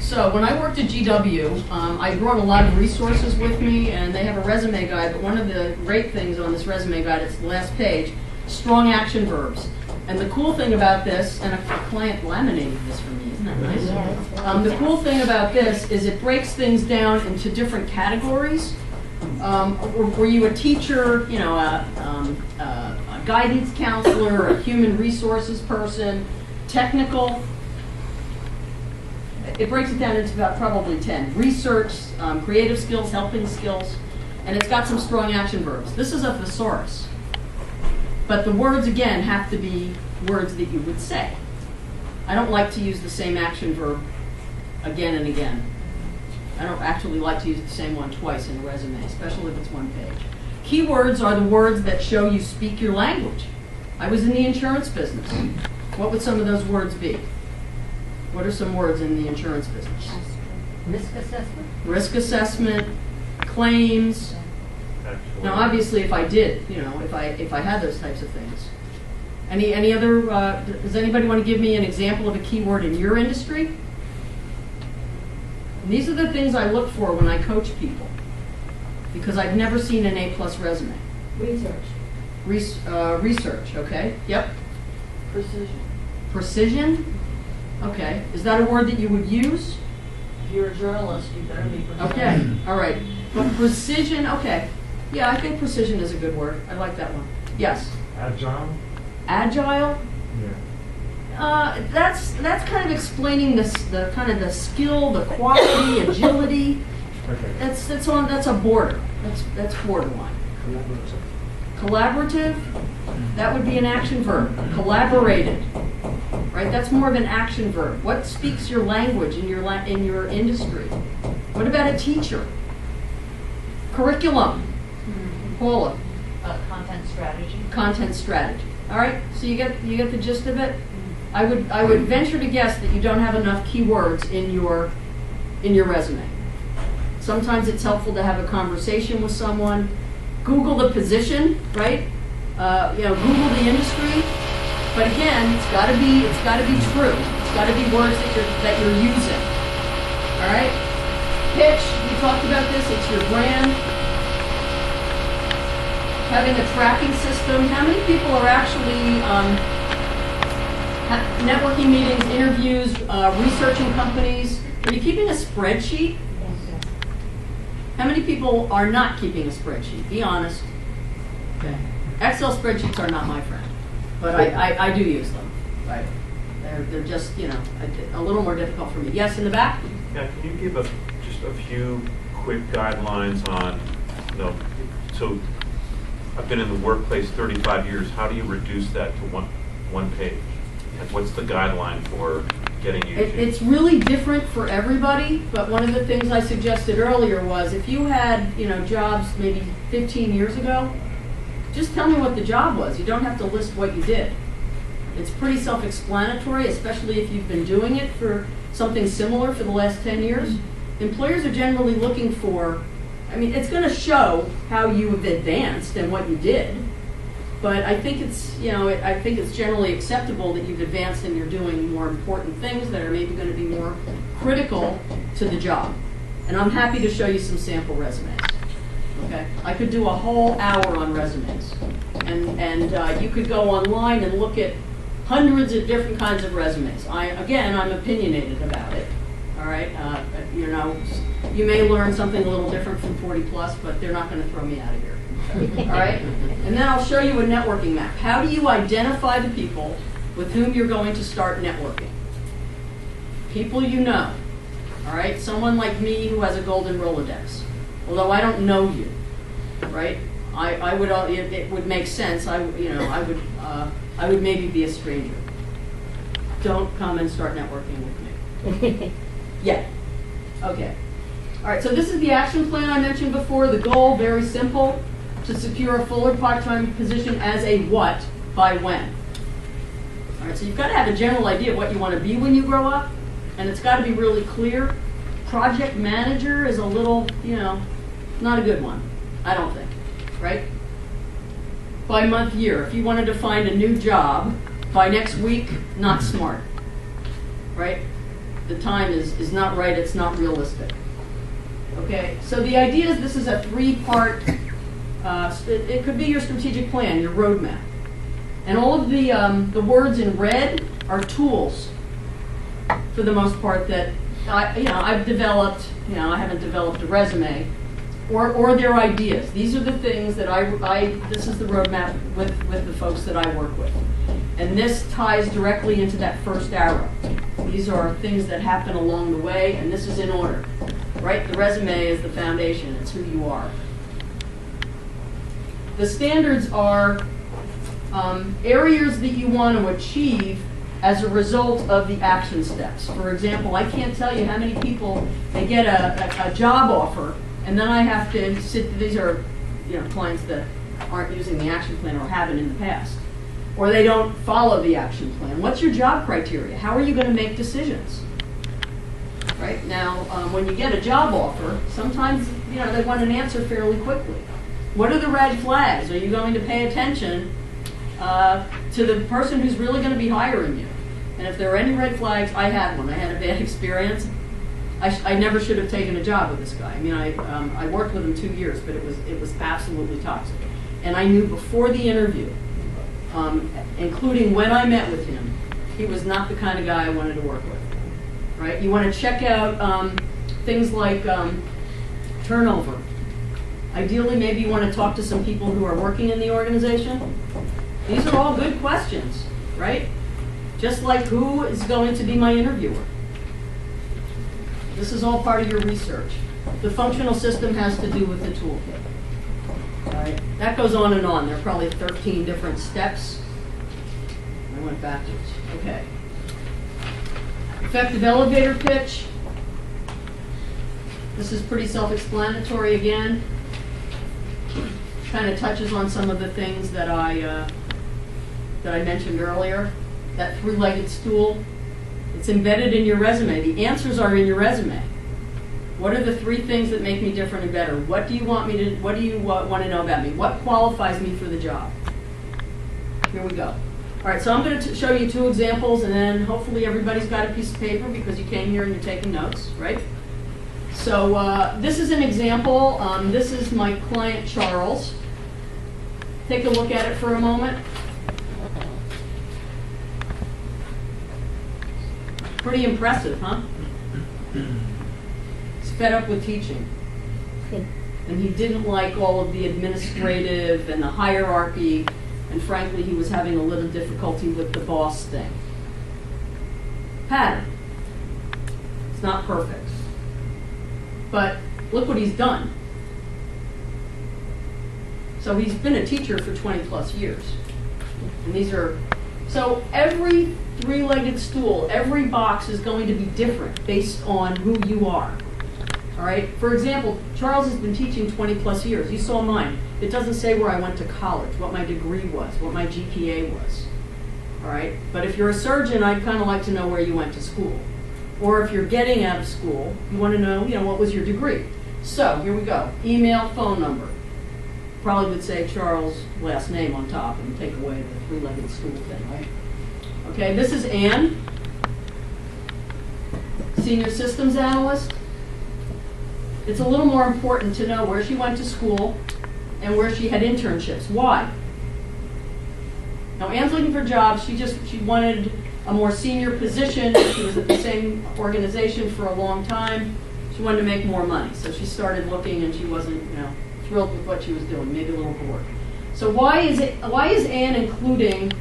So when I worked at GW, I brought a lot of resources with me, and they have a resume guide, but one of the great things on this resume guide, it's the last page, strong action verbs. And the cool thing about this, and a client laminated this for me, isn't that nice? Yeah, the cool thing about this is it breaks things down into different categories. Were you a teacher, you know, a guidance counselor, a human resources person, technical? It breaks it down into about probably 10. Research, creative skills, helping skills, and it's got some strong action verbs. This is a thesaurus. But the words, again, have to be words that you would say. I don't like to use the same action verb again and again. I don't actually like to use the same one twice in a resume, especially if it's one page. Keywords are the words that show you speak your language. I was in the insurance business. What would some of those words be? What are some words in the insurance business? Risk assessment? Risk assessment, claims. Now, obviously, if I did, if I had those types of things. Any other, does anybody want to give me an example of a keyword in your industry? And these are the things I look for when I coach people, because I've never seen an A+ resume. Research. Research, okay, yep. Precision. Precision, okay. Is that a word that you would use? If you're a journalist, you better be precise. Okay, all right. But precision, okay. Yeah, I think precision is a good word. I like that one. Yes. Agile? Agile? Yeah. That's kind of explaining the kind of the skill, the quality, agility. Okay. That's a border. That's borderline. Collaborative, that would be an action verb. Collaborated, right? That's more of an action verb. What speaks your language in your industry? What about a teacher? Curriculum. Paula. Content strategy. Content strategy. All right. So you get the gist of it. I would venture to guess that you don't have enough keywords in your resume. Sometimes it's helpful to have a conversation with someone. Google the position, right? Google the industry. But again, it's got to be true. It's got to be words that you're using. All right. Pitch. We talked about this. It's your brand. Having a tracking system. How many people are actually networking meetings, interviews, researching companies? Are you keeping a spreadsheet? How many people are not keeping a spreadsheet? Be honest. Okay. Excel spreadsheets are not my friend, but I do use them. Right. They're just a little more difficult for me. Yes, in the back. Yeah. Can you give just a few quick guidelines on so I've been in the workplace 35 years. How do you reduce that to one page? Like, what's the guideline for getting you to? It's really different for everybody, but one of the things I suggested earlier was if you had, jobs maybe 15 years ago, just tell me what the job was. You don't have to list what you did. It's pretty self-explanatory, especially if you've been doing it for something similar for the last 10 years. Employers are generally looking for, it's going to show how you have advanced and what you did. But I think it's generally acceptable that you've advanced and you're doing more important things that are maybe going to be more critical to the job. And I'm happy to show you some sample resumes. Okay, I could do a whole hour on resumes, and you could go online and look at hundreds of different kinds of resumes. I'm opinionated about it. All right, you may learn something a little different from 40+, but they're not going to throw me out of here. All right, and then I'll show you a networking map. How do you identify the people with whom you're going to start networking? People you know. All right, someone like me who has a golden Rolodex. Although I don't know you, right? It would make sense. I would maybe be a stranger. Don't come and start networking with me. Yeah. Okay. All right. So this is the action plan I mentioned before. The goal, very simple, to secure a full or part-time position as a what by when. All right. So you've got to have a general idea of what you want to be when you grow up, and it's got to be really clear. Project manager is a little, not a good one, I don't think, right? By month, year, if you wanted to find a new job by next week, not smart, right? The time is not right, it's not realistic. Okay, so the idea is this is a 3-part, it could be your strategic plan, your roadmap. And all of the words in red are tools, for the most part, that I've developed, I haven't developed a resume, or their ideas. These are the things that this is the roadmap with the folks that I work with. And this ties directly into that first arrow. These are things that happen along the way, and this is in order, right? The resume is the foundation, it's who you are. The standards are areas that you want to achieve as a result of the action steps. For example, I can't tell you how many people, they get a job offer, and then I have to sit, these are clients that aren't using the action plan or haven't in the past, or they don't follow the action plan. What's your job criteria? How are you going to make decisions? Right now, when you get a job offer, sometimes they want an answer fairly quickly. What are the red flags? Are you going to pay attention to the person who's really going to be hiring you? And if there are any red flags, I had one. I had a bad experience. I never should have taken a job with this guy. I mean, I worked with him 2 years, but it was absolutely toxic. And I knew before the interview, including when I met with him, he was not the kind of guy I wanted to work with. Right? You want to check out things like turnover. Ideally, maybe you want to talk to some people who are working in the organization. These are all good questions, right? Just like who is going to be my interviewer. This is all part of your research. The functional system has to do with the toolkit. All right? That goes on and on. There are probably 13 different steps. I went backwards. Okay. Effective elevator pitch. This is pretty self-explanatory again. Kind of touches on some of the things that I mentioned earlier. That three-legged stool. It's embedded in your resume. The answers are in your resume. What are the 3 things that make me different and better? What do you want to know about me? What qualifies me for the job? Here we go. All right, so I'm going to show you 2 examples, and then hopefully everybody's got a piece of paper because you came here and you're taking notes, right? So this is an example. This is my client, Charles. Take a look at it for a moment. Pretty impressive, huh? He's fed up with teaching. And he didn't like all of the administrative and the hierarchy, and frankly, he was having a little difficulty with the boss thing. Pattern. It's not perfect. But look what he's done. So he's been a teacher for 20 plus years. And these are, so every three-legged stool, every box is going to be different based on who you are. All right? For example, Charles has been teaching 20 plus years. You saw mine. It doesn't say where I went to college, what my degree was, what my GPA was. All right? But if you're a surgeon, I'd kind of like to know where you went to school. Or if you're getting out of school, you want to know, what was your degree? So here we go. Email, phone number. Probably would say Charles' last name on top and take away the three-legged stool thing, right? Okay, this is Ann, senior systems analyst. It's a little more important to know where she went to school and where she had internships. Why? Now, Ann's looking for jobs. She wanted a more senior position. She was at the same organization for a long time. She wanted to make more money. So she started looking, and she wasn't, thrilled with what she was doing, maybe a little bored. So why is Ann including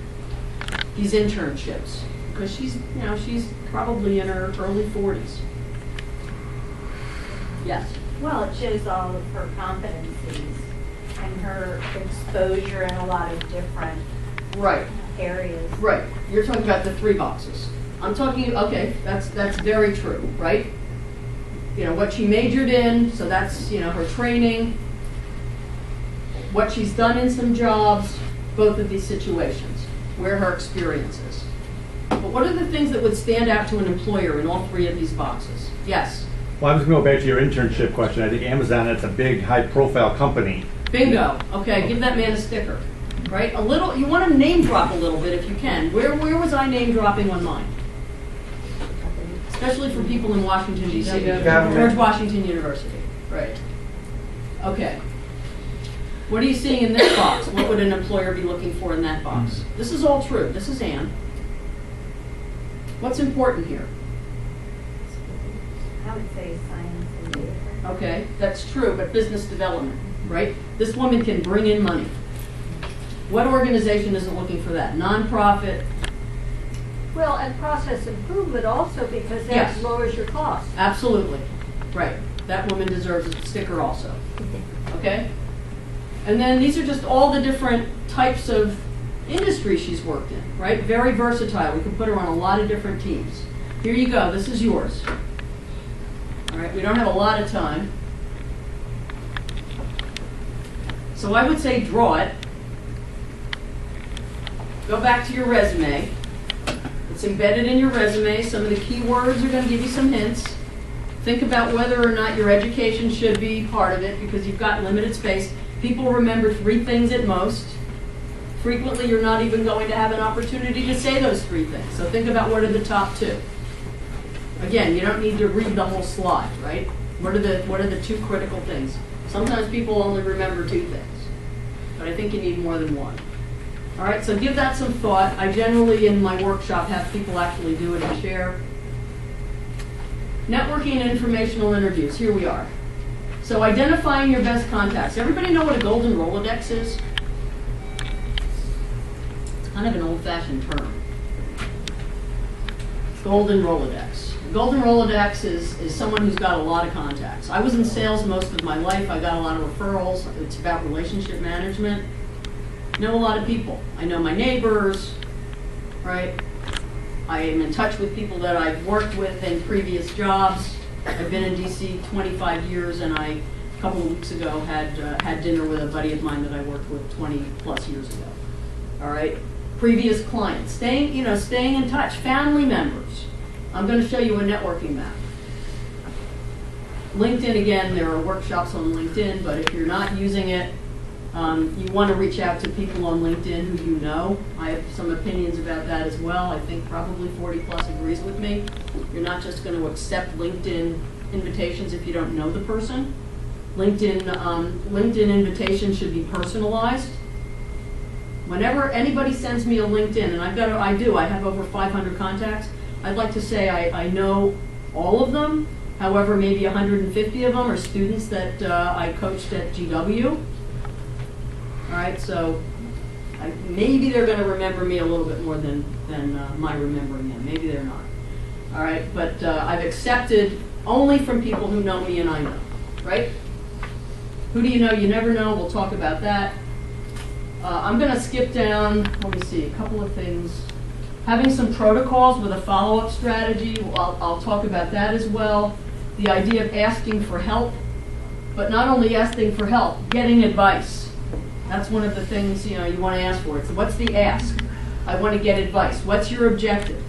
these internships? Because she's probably in her early 40s. Yes. Well, it shows all of her competencies and her exposure in a lot of different areas. Right. You're talking about the 3 boxes. I'm talking, okay, that's very true, right? What she majored in, so that's, her training, what she's done in some jobs, both of these situations, where her experience is. But what are the things that would stand out to an employer in all 3 of these boxes? Yes? Well, I'm just going to go back to your internship question. I think Amazon, that's a big, high-profile company. Bingo. Okay, give that man a sticker. Right? You want to name drop a little bit if you can. Where was I name dropping on mine? Especially for people in Washington, D.C. George Washington University. Right. Okay. What are you seeing in this box? What would an employer be looking for in that box? This is all true. This is Ann. What's important here? I would say science and data. Okay, that's true, but business development, right? This woman can bring in money. What organization isn't looking for that? Nonprofit? Well, and process improvement also, because that lowers your costs. Absolutely. Right. That woman deserves a sticker also. Okay? And then these are just all the different types of industry she's worked in, right? Very versatile. We can put her on a lot of different teams. Here you go. This is yours. All right, we don't have a lot of time. So I would say draw it. Go back to your resume. It's embedded in your resume. Some of the keywords are going to give you some hints. Think about whether or not your education should be part of it because you've got limited space. People remember 3 things at most. Frequently, you're not even going to have an opportunity to say those 3 things. So think about what are the top 2. Again, you don't need to read the whole slide, right? What are the 2 critical things? Sometimes people only remember 2 things, but I think you need more than 1. All right, so give that some thought. I generally, in my workshop, have people actually do it and share. Networking and informational interviews. Here we are. So identifying your best contacts. Everybody know what a golden Rolodex is? It's kind of an old-fashioned term. Golden Rolodex. A golden Rolodex is someone who's got a lot of contacts. I was in sales most of my life. I got a lot of referrals. It's about relationship management. Know a lot of people. I know my neighbors, right? I am in touch with people that I've worked with in previous jobs. I've been in DC 25 years, and a couple of weeks ago had dinner with a buddy of mine that I worked with 20 plus years ago. All right, previous clients, staying in touch, family members. I'm going to show you a networking map. LinkedIn, again, there are workshops on LinkedIn, but if you're not using it, you want to reach out to people on LinkedIn who you know. I have some opinions about that as well. I think probably 40 plus agrees with me. You're not just going to accept LinkedIn invitations if you don't know the person. LinkedIn invitations should be personalized. Whenever anybody sends me a LinkedIn, and I have over 500 contacts, I'd like to say I know all of them. However, maybe 150 of them are students that I coached at GW. All right, so maybe they're going to remember me a little bit more than my remembering them. Maybe they're not. All right, but I've accepted only from people who know me and I know, right? Who do you know? You never know. We'll talk about that. I'm going to skip down, let me see, a couple of things. Having some protocols with a follow-up strategy. I'll talk about that as well. The idea of asking for help, but not only asking for help, getting advice. That's one of the things you want to ask for. It's what's the ask? I want to get advice. What's your objective?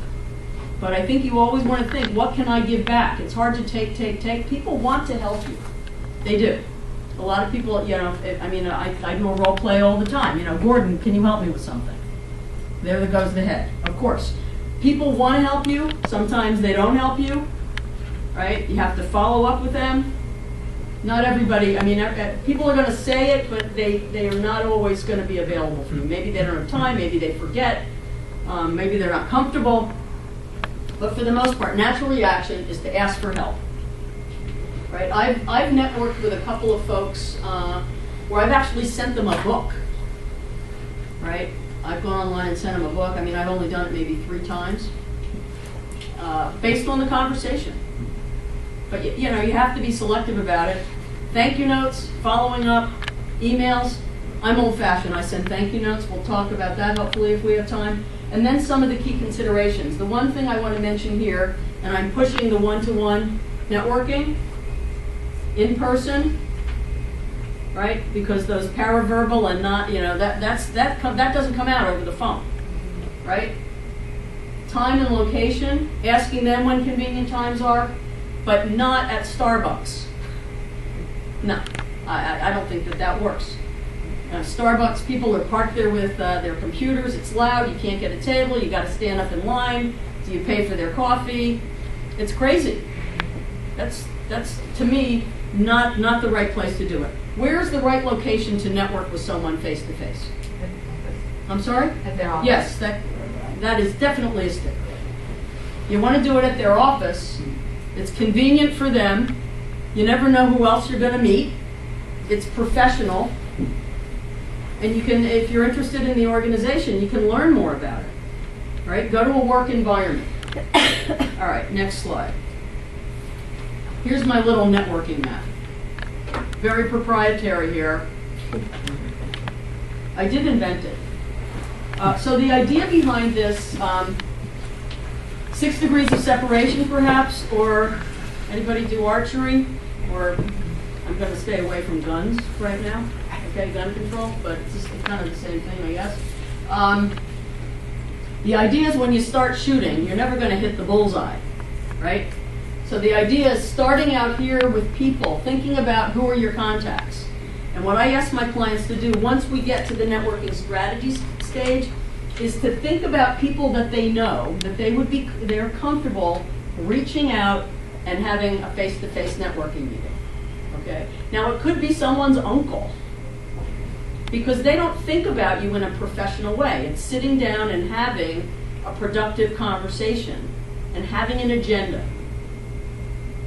But I think you always want to think, what can I give back? It's hard to take. People want to help you. They do. A lot of people, I do a role play all the time. Gordon, can you help me with something? There goes the head. Of course. People want to help you. Sometimes they don't help you. Right? You have to follow up with them. Not everybody, people are going to say it, but they are not always going to be available for you. Maybe they don't have time, maybe they forget, maybe they're not comfortable. But for the most part, natural reaction is to ask for help. Right? I've networked with a couple of folks where I've actually sent them a book. Right? I've gone online and sent them a book. I've only done it maybe 3 times, based on the conversation. But you have to be selective about it. Thank you notes, following up, emails. I'm old-fashioned. I send thank you notes. We'll talk about that hopefully if we have time. And then some of the key considerations. The one thing I want to mention here, and I'm pushing the one-to-one networking, in person, right? Because those paraverbal and not, that doesn't come out over the phone, right? Time and location, asking them when convenient times are, but not at Starbucks. No, I don't think that works. Starbucks, people are parked there with their computers. It's loud. You can't get a table. You got to stand up in line. Do you pay for their coffee? It's crazy. That's to me not the right place to do it. Where's the right location to network with someone face to face? I'm sorry? At their office. Yes, that is definitely a stick. You want to do it at their office. It's convenient for them. You never know who else you're going to meet. It's professional. And you can, if you're interested in the organization, you can learn more about it. All right, go to a work environment. All right, next slide. Here's my little networking map. Very proprietary here. I did invent it. So the idea behind this, 6 degrees of separation perhaps, or anybody do archery? Or I'm going to stay away from guns right now, okay, gun control, but it's just kind of the same thing, I guess. The idea is when you start shooting, you're never going to hit the bullseye, right? So the idea is starting out here with people, thinking about who are your contacts. And what I ask my clients to do once we get to the networking strategy stage is to think about people that they know, that they're comfortable reaching out and having a face-to-face networking meeting. Okay? Now it could be someone's uncle, because they don't think about you in a professional way. It's sitting down and having a productive conversation and having an agenda.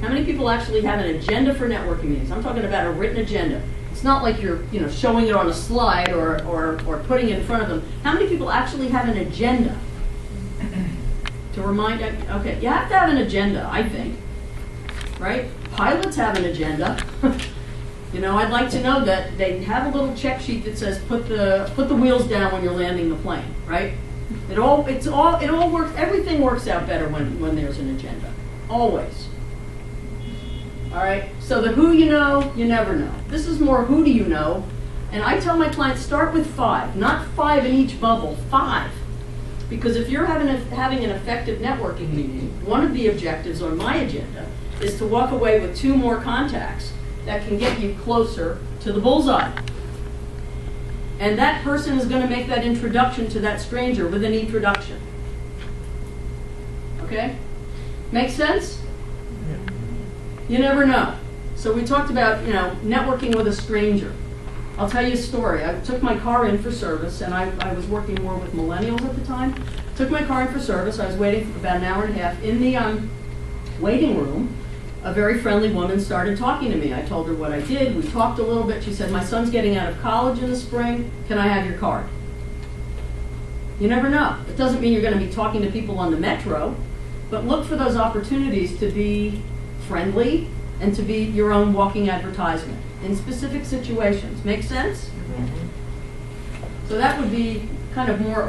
How many people actually have an agenda for networking meetings? I'm talking about a written agenda. It's not like you're showing it on a slide or putting it in front of them. How many people actually have an agenda? To remind, okay, you have to have an agenda, I think, right? Pilots have an agenda. I'd like to know that they have a little check sheet that says put the wheels down when you're landing the plane, right? It all works. Everything works out better when there's an agenda, always. All right. So the who you know, you never know. This is more who do you know, and I tell my clients start with 5, not 5 in each bubble, 5, because if you're having an effective networking meeting, one of the objectives on my agenda is to walk away with 2 more contacts that can get you closer to the bullseye. And that person is going to make that introduction to that stranger with an introduction. Okay? Make sense? You never know. So we talked about, networking with a stranger. I'll tell you a story. I took my car in for service, and I was working more with millennials at the time. Took my car in for service. I was waiting for about an hour and a half. In the waiting room, a very friendly woman started talking to me. I told her what I did. We talked a little bit. She said, my son's getting out of college in the spring. Can I have your card? You never know. It doesn't mean you're going to be talking to people on the metro, but look for those opportunities to be friendly and to be your own walking advertisement in specific situations. Make sense? So that would be kind of more,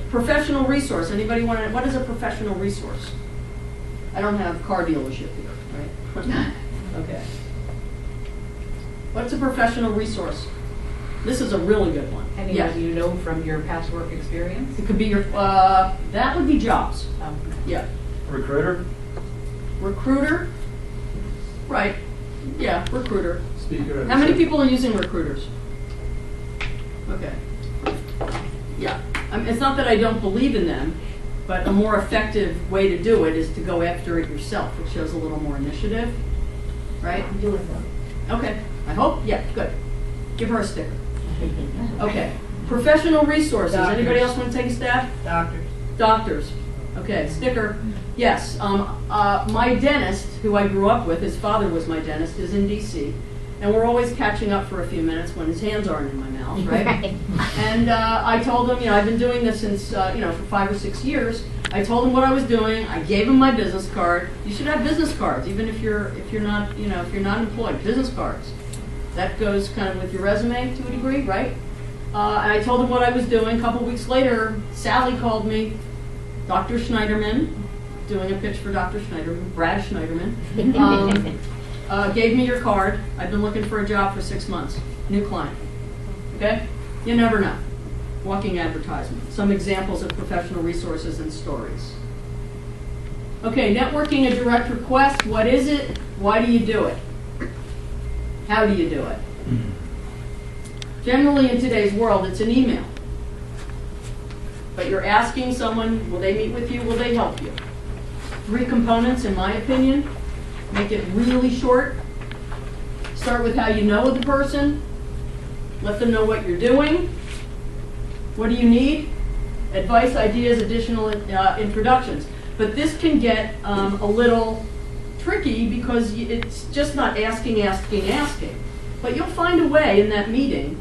professional resource. Anybody want to, what is a professional resource? I don't have car dealership here. Right? Okay. What's a professional resource? This is a really good one. Anyone you know from your past work experience? It could be your, that would be jobs. Oh. Yeah. Recruiter? Recruiter? Right. Yeah, recruiter. Speaker? How many people are using recruiters? Okay. Yeah. It's not that I don't believe in them, but a more effective way to do it is to go after it yourself. It shows a little more initiative, right? I'm doing that. Okay, I hope, yeah, good. Give her a sticker. Okay, professional resources. Doctors. Anybody else want to take a stab? Doctors. Doctors. Okay, sticker. Yes, my dentist, who I grew up with, his father was my dentist, is in DC. And we're always catching up for a few minutes when his hands aren't in my mouth, right? And I told him, I've been doing this since, for 5 or 6 years. I told him what I was doing. I gave him my business card. You should have business cards, even if you're not, if you're not employed. Business cards. That goes kind of with your resume to a degree, right? And I told him what I was doing. A couple weeks later, Sally called me, Dr. Schneiderman, doing a pitch for Dr. Schneiderman, Brad Schneiderman. Gave me your card. I've been looking for a job for 6 months. New client. Okay? You never know. Walking advertisement. Some examples of professional resources and stories. Okay, networking a direct request. What is it? Why do you do it? How do you do it? Generally in today's world, it's an email. But you're asking someone, will they meet with you? Will they help you? 3 components, in my opinion. Make it really short. Start with how you know the person. Let them know what you're doing. What do you need? Advice, ideas, additional introductions. But this can get a little tricky because it's just not asking. But you'll find a way in that meeting.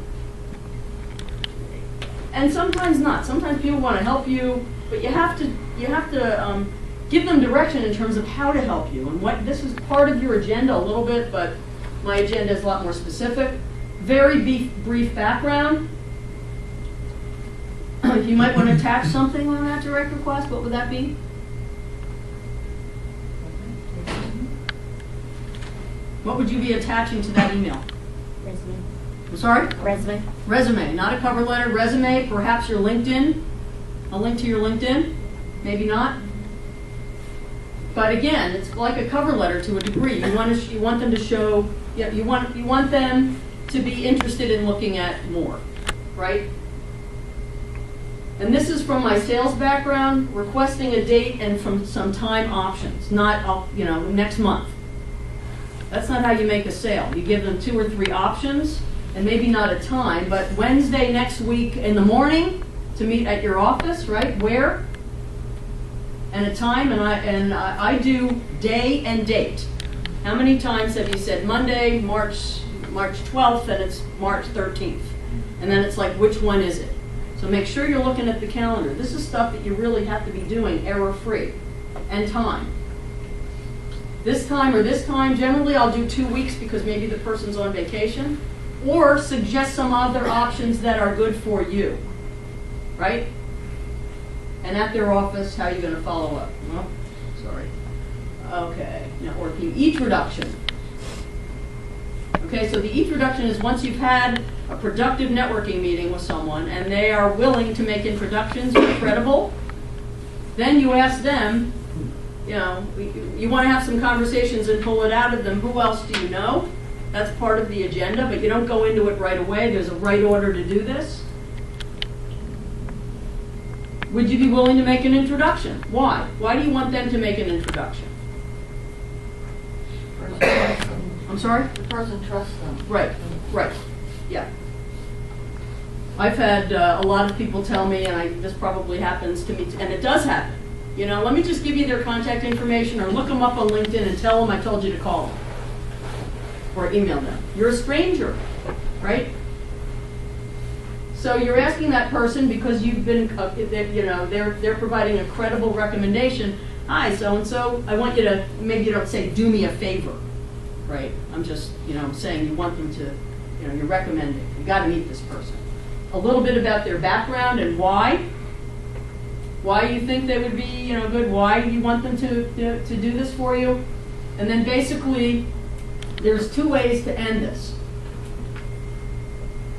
And sometimes not. Sometimes people want to help you, but you have to give them direction in terms of how to help you. And what this is part of your agenda a little bit, but my agenda is a lot more specific. Very brief background. You might want to attach something on that direct request. What would that be? What would you be attaching to that email? Resume. I'm sorry? Resume. Resume, not a cover letter. Resume, perhaps your LinkedIn. A link to your LinkedIn. Maybe not. But again, it's like a cover letter to a degree. You want them to show. Yeah, you want them to be interested in looking at more, right? And this is from my sales background, requesting a date and from some time options, not next month. That's not how you make a sale. You give them 2 or 3 options, and maybe not a time, but Wednesday next week in the morning to meet at your office, right? Where? And a time, and I do day and date. How many times have you said Monday, March 12th, and it's March 13th? And then it's like, which one is it? So make sure you're looking at the calendar. This is stuff that you really have to be doing error-free. And time. This time or this time, generally I'll do 2 weeks because maybe the person's on vacation. Or suggest some other options that are good for you. Right? And at their office, how are you going to follow up? Well, sorry. Okay, networking. E-Introduction. Okay, so the E-Introduction is once you've had a productive networking meeting with someone and they are willing to make introductions, you're credible, then you ask them, you want to have some conversations and pull it out of them. Who else do you know? That's part of the agenda, but you don't go into it right away. There's a right order to do this. Would you be willing to make an introduction? Why? Why do you want them to make an introduction? I'm sorry? The person trusts them. Right, yeah. I've had a lot of people tell me, and this probably happens to me, and it does happen. Let me just give you their contact information or look them up on LinkedIn and tell them I told you to call them. Or email them. You're a stranger, right? So you're asking that person because you've been, they're providing a credible recommendation. Hi, so-and-so, I want you to, maybe you don't say, do me a favor, right? I'm just, I'm saying you want them to, you're recommending. You got to meet this person. A little bit about their background and why you think they would be, good, why you want them to do this for you. And then basically, there's 2 ways to end this.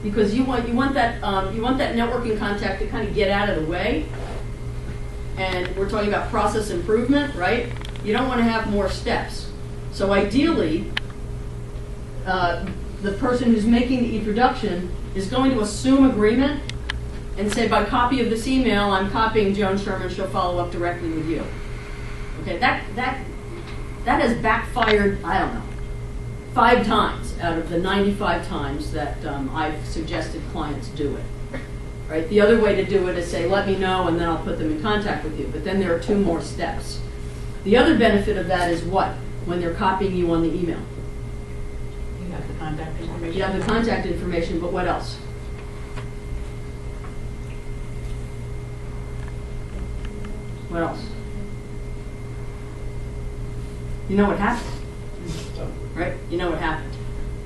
Because you want that networking contact to kind of get out of the way. And we're talking about process improvement, right? You don't want to have more steps. So ideally, the person who's making the introduction is going to assume agreement and say, by copy of this email, I'm copying Joan Sherman, she'll follow up directly with you. Okay, that has backfired, I don't know, 5 times out of the 95 times that I've suggested clients do it. Right? The other way to do it is say, let me know, and then I'll put them in contact with you. But then there are 2 more steps. The other benefit of that is what? When they're copying you on the email. You have the contact information. You have the contact information, but what else? What else? You know what happened. Right? You know what happened.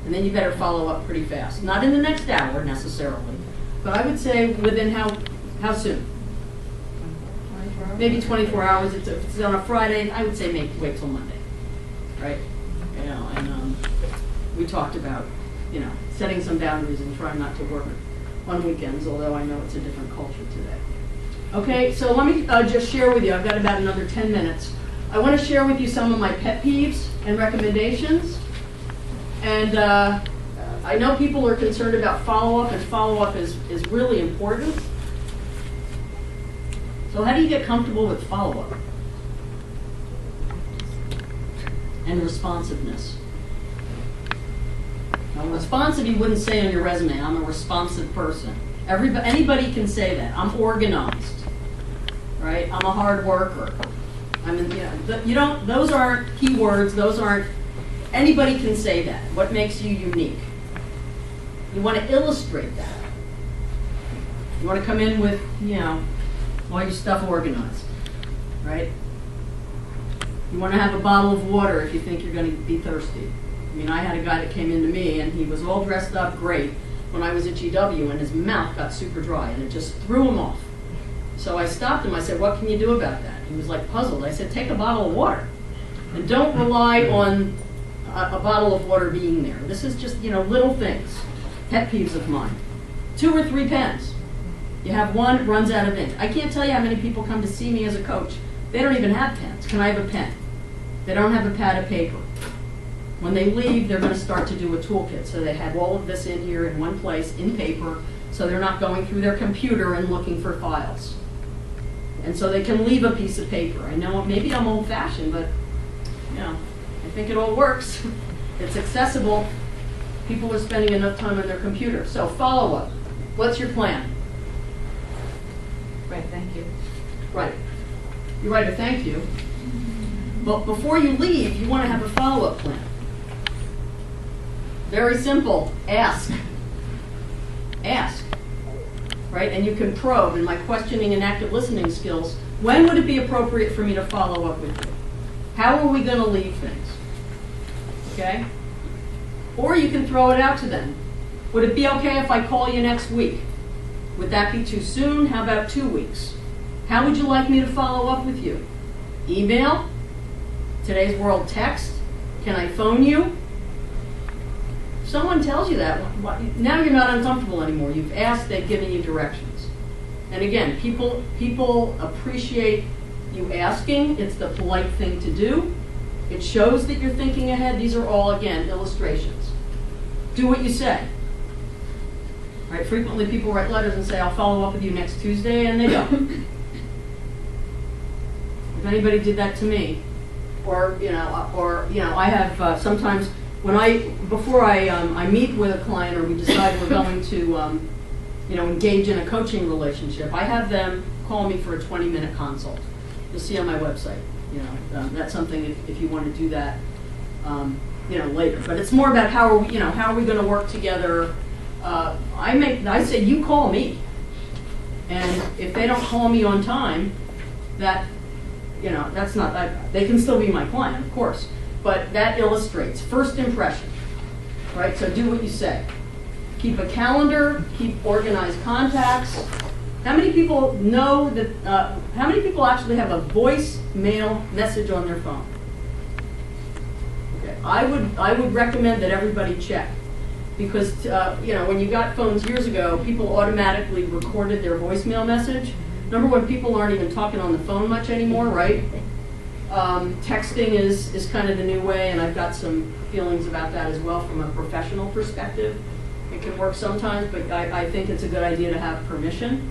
And then you better follow up pretty fast. Not in the next hour necessarily, but I would say within how soon? Maybe 24 hours. If it's on a Friday, I would say wait till Monday. Right? And we talked about, setting some boundaries and trying not to work on weekends, although I know it's a different culture today. Okay, so let me just share with you, I've got about another 10 minutes. I want to share with you some of my pet peeves and recommendations. And I know people are concerned about follow-up, and follow-up is really important. So how do you get comfortable with follow-up? And responsiveness. Now, responsive you wouldn't say on your resume, I'm a responsive person. Anybody can say that. I'm organized, right? I'm a hard worker. Those aren't keywords, anybody can say that. What makes you unique? You want to illustrate that. You want to come in with, all your stuff organized, right? You want to have a bottle of water if you think you're going to be thirsty. I had a guy that came into me and he was all dressed up great, when I was at GW, and his mouth got super dry, and it just threw him off. So I stopped him. I said, what can you do about that? He was like puzzled. I said, take a bottle of water. And don't rely on a bottle of water being there. This is just, little things, pet peeves of mine. 2 or 3 pens. You have one, it runs out of ink. I can't tell you how many people come to see me as a coach. They don't even have pens. Can I have a pen? They don't have a pad of paper. When they leave, they're going to start to do a toolkit. So they have all of this in here in one place, in paper, so they're not going through their computer and looking for files. And so they can leave a piece of paper. I know maybe I'm old-fashioned, but I think it all works. It's accessible. People are spending enough time on their computer. So follow-up. What's your plan? Right, thank you. Right. You write a thank you. But before you leave, you want to have a follow-up plan. Very simple. Ask. Ask. Right? And you can probe in my questioning and active listening skills. When would it be appropriate for me to follow up with you? How are we going to leave things? Okay? Or you can throw it out to them. Would it be okay if I call you next week? Would that be too soon? How about 2 weeks? How would you like me to follow up with you? Email? Today's world, text? Can I phone you? Someone tells you that, now you're not uncomfortable anymore. You've asked, they've given you directions. And again, people appreciate you asking. It's the polite thing to do. It shows that you're thinking ahead. These are all, again, illustrations. Do what you say. Right? Frequently people write letters and say, I'll follow up with you next Tuesday, and they don't. If anybody did that to me, or I have sometimes before I meet with a client or we decide we're going to engage in a coaching relationship, I have them call me for a 20-minute consult. You'll see on my website. That's something if you want to do that, later. But it's more about how are we going to work together. I say you call me, and if they don't call me on time, that's not, they can still be my client, of course, but that illustrates first impression, right? So do what you say. Keep a calendar, keep organized contacts. How many people know that, how many people actually have a voicemail message on their phone? Okay. I would recommend that everybody check, because when you got phones years ago, people automatically recorded their voicemail message. Number one, people aren't even talking on the phone much anymore, right? Texting is kind of the new way, and I've got some feelings about that as well from a professional perspective. It can work sometimes, but I think it's a good idea to have permission,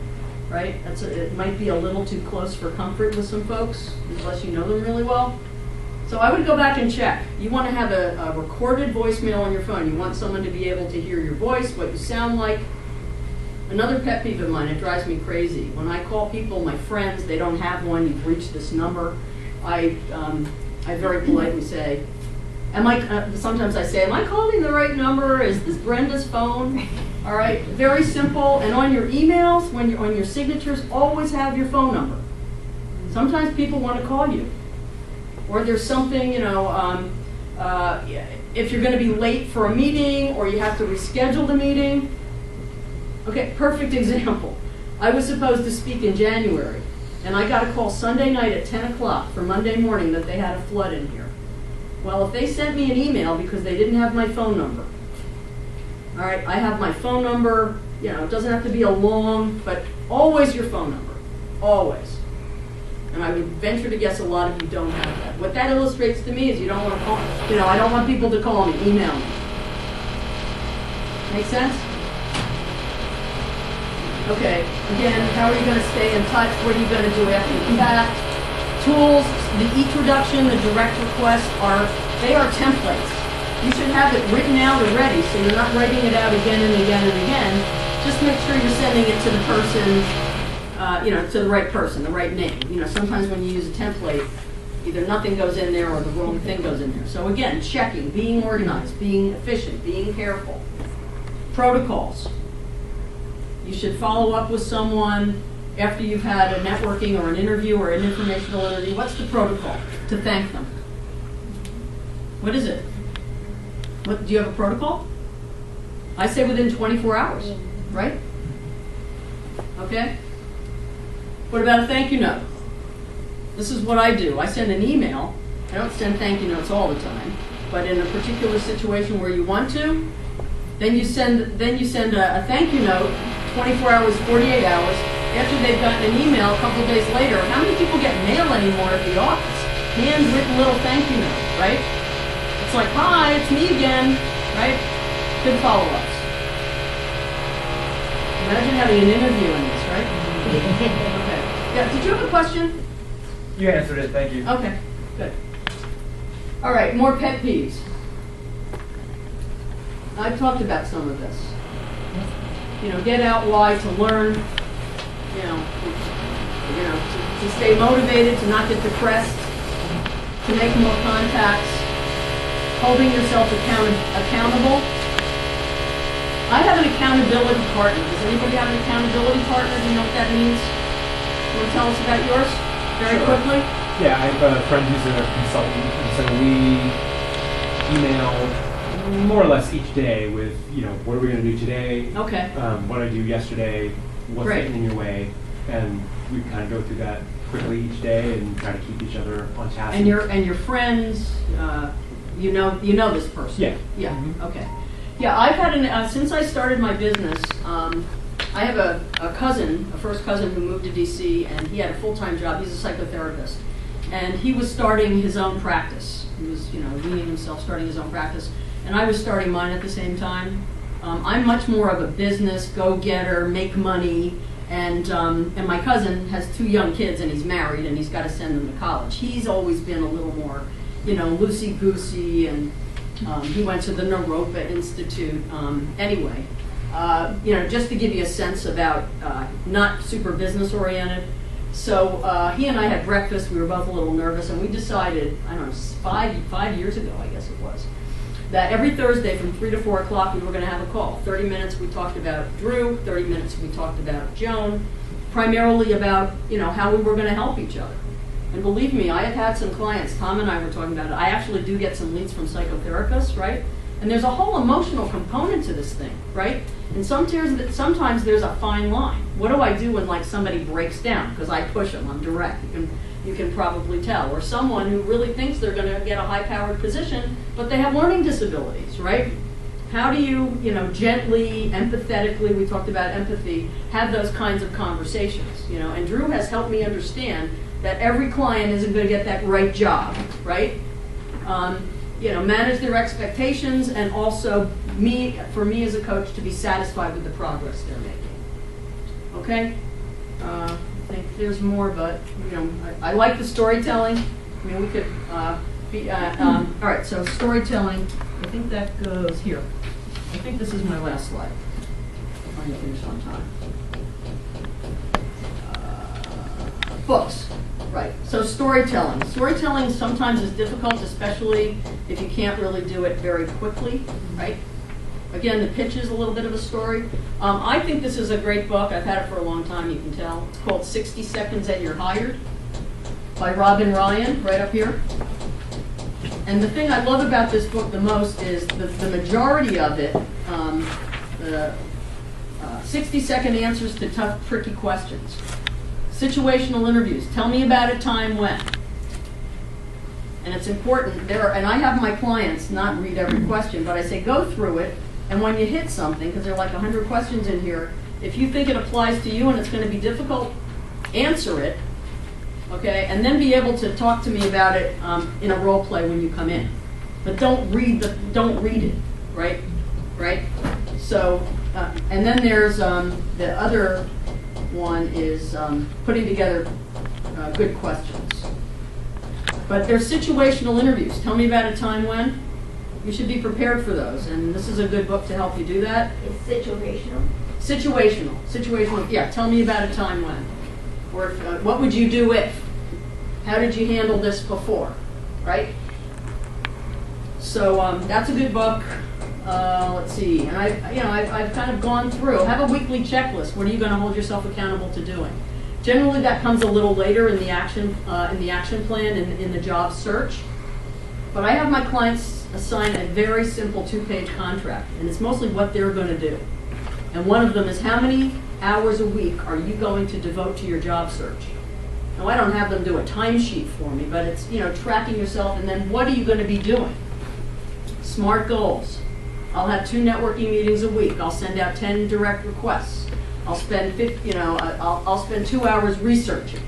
right? It might be a little too close for comfort with some folks, unless you know them really well. So I would go back and check. You want to have a recorded voicemail on your phone. You want someone to be able to hear your voice, what you sound like. Another pet peeve of mine, it drives me crazy. When I call people, my friends, they don't have one, you've reached this number, I very politely say, sometimes I say, am I calling the right number? Is this Brenda's phone? All right, very simple. And on your emails, when you're on your signatures, always have your phone number. Sometimes people want to call you. Or there's something, if you're going to be late for a meeting or you have to reschedule the meeting. Okay, perfect example. I was supposed to speak in January, and I got a call Sunday night at 10 o'clock for Monday morning that they had a flood in here. Well, if they sent me an email because they didn't have my phone number, all right, I have my phone number, it doesn't have to be a long, but always your phone number, always. And I would venture to guess a lot of you don't have that. What that illustrates to me is you don't want to call, I don't want people to call me, email me. Make sense? Okay, again, how are you going to stay in touch? What are you going to do after you come back? Tools, the e-introduction, the direct request they are templates. You should have it written out or ready, so you're not writing it out again and again and again. Just make sure you're sending it to the person, to the right person, the right name. Sometimes when you use a template, either nothing goes in there or the wrong thing goes in there. So again, checking, being organized, being efficient, being careful. Protocols. You should follow up with someone after you've had a networking or an interview or an informational interview. What's the protocol? To thank them. What is it? Do you have a protocol? I say within 24 hours, right? Okay? What about a thank you note? This is what I do. I send an email. I don't send thank you notes all the time, but in a particular situation where you want to, then you send a thank you note 24 hours, 48 hours, after they've gotten an email a couple days later. How many people get mail anymore at the office? Handwritten little thank you note, right? It's like, hi, it's me again, right? Good follow-ups. Imagine having an interview in this, right? Okay. Yeah, did you have a question? You answered it, thank you. Okay, good. All right, more pet peeves. I've talked about some of this. Get out why, to learn, to stay motivated, to not get depressed, to make more contacts, holding yourself accountable. I have an accountability partner. Does anybody have an accountability partner? Do you know what that means? You want to tell us about yours very quickly? Yeah, I have a friend who's a consultant, and so we email more or less each day with, what are we going to do today? Okay. What did I do yesterday? What's getting in your way? And we kind of go through that quickly each day and try to keep each other on task. And your friends, you know this person. Yeah. Yeah. Mm-hmm. Okay. Yeah, I've had since I started my business. I have a first cousin who moved to DC, and he had a full-time job. He's a psychotherapist, and he was starting his own practice. He was, weaning himself, starting his own practice, and I was starting mine at the same time. I'm much more of a business go-getter, make money, and my cousin has 2 young kids, and he's married, and he's got to send them to college. He's always been a little more, loosey-goosey, and he went to the Naropa Institute. Anyway, just to give you a sense about not super business oriented. So he and I had breakfast. We were both a little nervous, and we decided, I don't know, 5 years ago, I guess it was, that every Thursday from 3 to 4 o'clock we were going to have a call. 30 minutes we talked about Drew, 30 minutes we talked about Joan, primarily about, how we were going to help each other. And believe me, I have had some clients, Tom and I were talking about it, I actually do get some leads from psychotherapists, right? And there's a whole emotional component to this thing, right? And sometimes there's a fine line. What do I do when somebody breaks down? Because I push them, I'm direct. You can probably tell. Or someone who really thinks they're going to get a high-powered position, but they have learning disabilities, right? How do you, gently, empathetically, we talked about empathy, have those kinds of conversations, And Drew has helped me understand that every client isn't going to get that right job, right? Manage their expectations, and also for me as a coach to be satisfied with the progress they're making. Okay? I think there's more, but I like the storytelling. We could all right, so storytelling. I think that goes here. I think this is my last slide. I'm trying to finish on time. Books. Right. So storytelling. Storytelling sometimes is difficult, especially if you can't really do it very quickly, right? Again, the pitch is a little bit of a story. I think this is a great book. I've had it for a long time, you can tell. It's called 60 Seconds and You're Hired by Robin Ryan, right up here. And the thing I love about this book the most is the majority of it, the 60-second answers to tough, tricky questions. Situational interviews. Tell me about a time when. And it's important. And I have my clients not read every question, but I say go through it, and when you hit something, because there are like 100 questions in here, if you think it applies to you and it's going to be difficult, answer it, okay? And then be able to talk to me about it in a role play when you come in. But don't read it, right? Right? So, and then there's the other one is putting together good questions. But there's situational interviews. Tell me about a time when. You should be prepared for those, and this is a good book to help you do that. It's situational. Situational. Yeah, tell me about a time when. Or what would you do if? How did you handle this before? Right? So that's a good book. Let's see, and I've kind of gone through. Have a weekly checklist. What are you going to hold yourself accountable to doing? Generally, that comes a little later in the action plan in the job search. But I have my clients assign a very simple 2-page contract, and it's mostly what they're going to do. And one of them is how many hours a week are you going to devote to your job search? Now, I don't have them do a timesheet for me, but it's, tracking yourself, and then what are you going to be doing? SMART goals. I'll have 2 networking meetings a week. I'll send out 10 direct requests. I'll spend I'll spend 2 hours researching.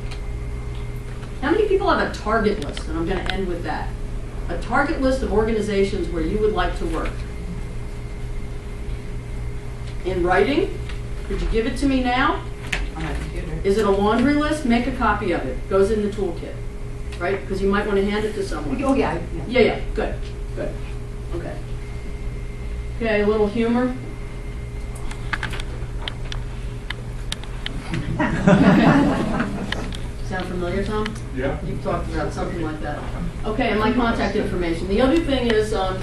How many people have a target list? And I'm going to end with that. A target list of organizations where you would like to work. In writing? Could you give it to me now? On my computer. Is it a laundry list? Make a copy of it. Goes in the toolkit, right? Because you might want to hand it to someone. Oh, yeah. Yeah. Good. Okay. Okay, a little humor. Sound familiar, Tom? Yeah. You've talked about something like that. Okay, and my contact information. The other thing is, on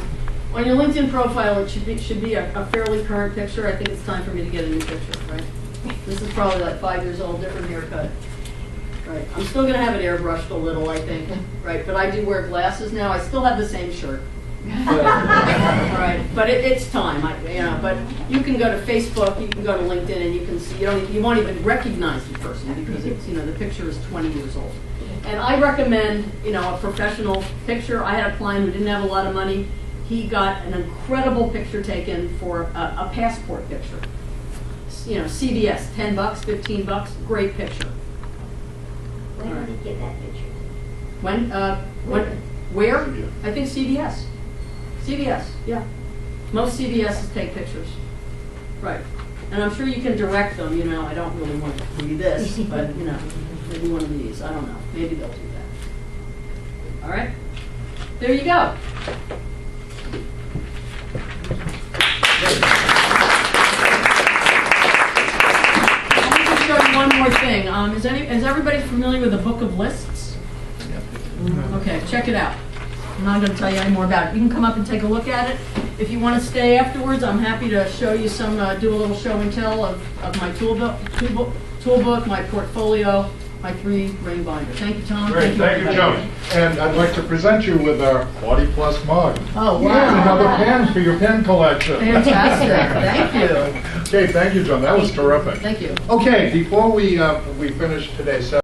your LinkedIn profile, it should be a fairly current picture. I think it's time for me to get a new picture, right? This is probably like 5 years old, different haircut. Right. I'm still going to have it airbrushed a little, I think. Right. But I do wear glasses now. I still have the same shirt. All right. But it's time. But you can go to Facebook, you can go to LinkedIn, and you can see. You won't even recognize the person because it's the picture is 20 years old. And I recommend a professional picture. I had a client who didn't have a lot of money. He got an incredible picture taken for a passport picture. CVS, $10, $15, great picture. When did he get that picture? Where? CVS. I think CVS. CVS, yeah. Most CVSs take pictures. Right. And I'm sure you can direct them, I don't really want to do this, but, maybe one of these. I don't know. Maybe they'll do that. All right? There you go. One more thing. Is everybody familiar with the Book of Lists? Okay, check it out. I'm not going to tell you any more about it. You can come up and take a look at it. If you want to stay afterwards, I'm happy to show you do a little show and tell of my toolbook, my portfolio, my 3-ring binder. Thank you, Tom. Great, thank you, Joan. And I'd like to present you with our 40+ mug. Oh, wow. Yeah, and another pen for your pen collection. Fantastic. Thank you. Okay, thank you, Joan. That was terrific. Thank you. Okay, before we finish today's session,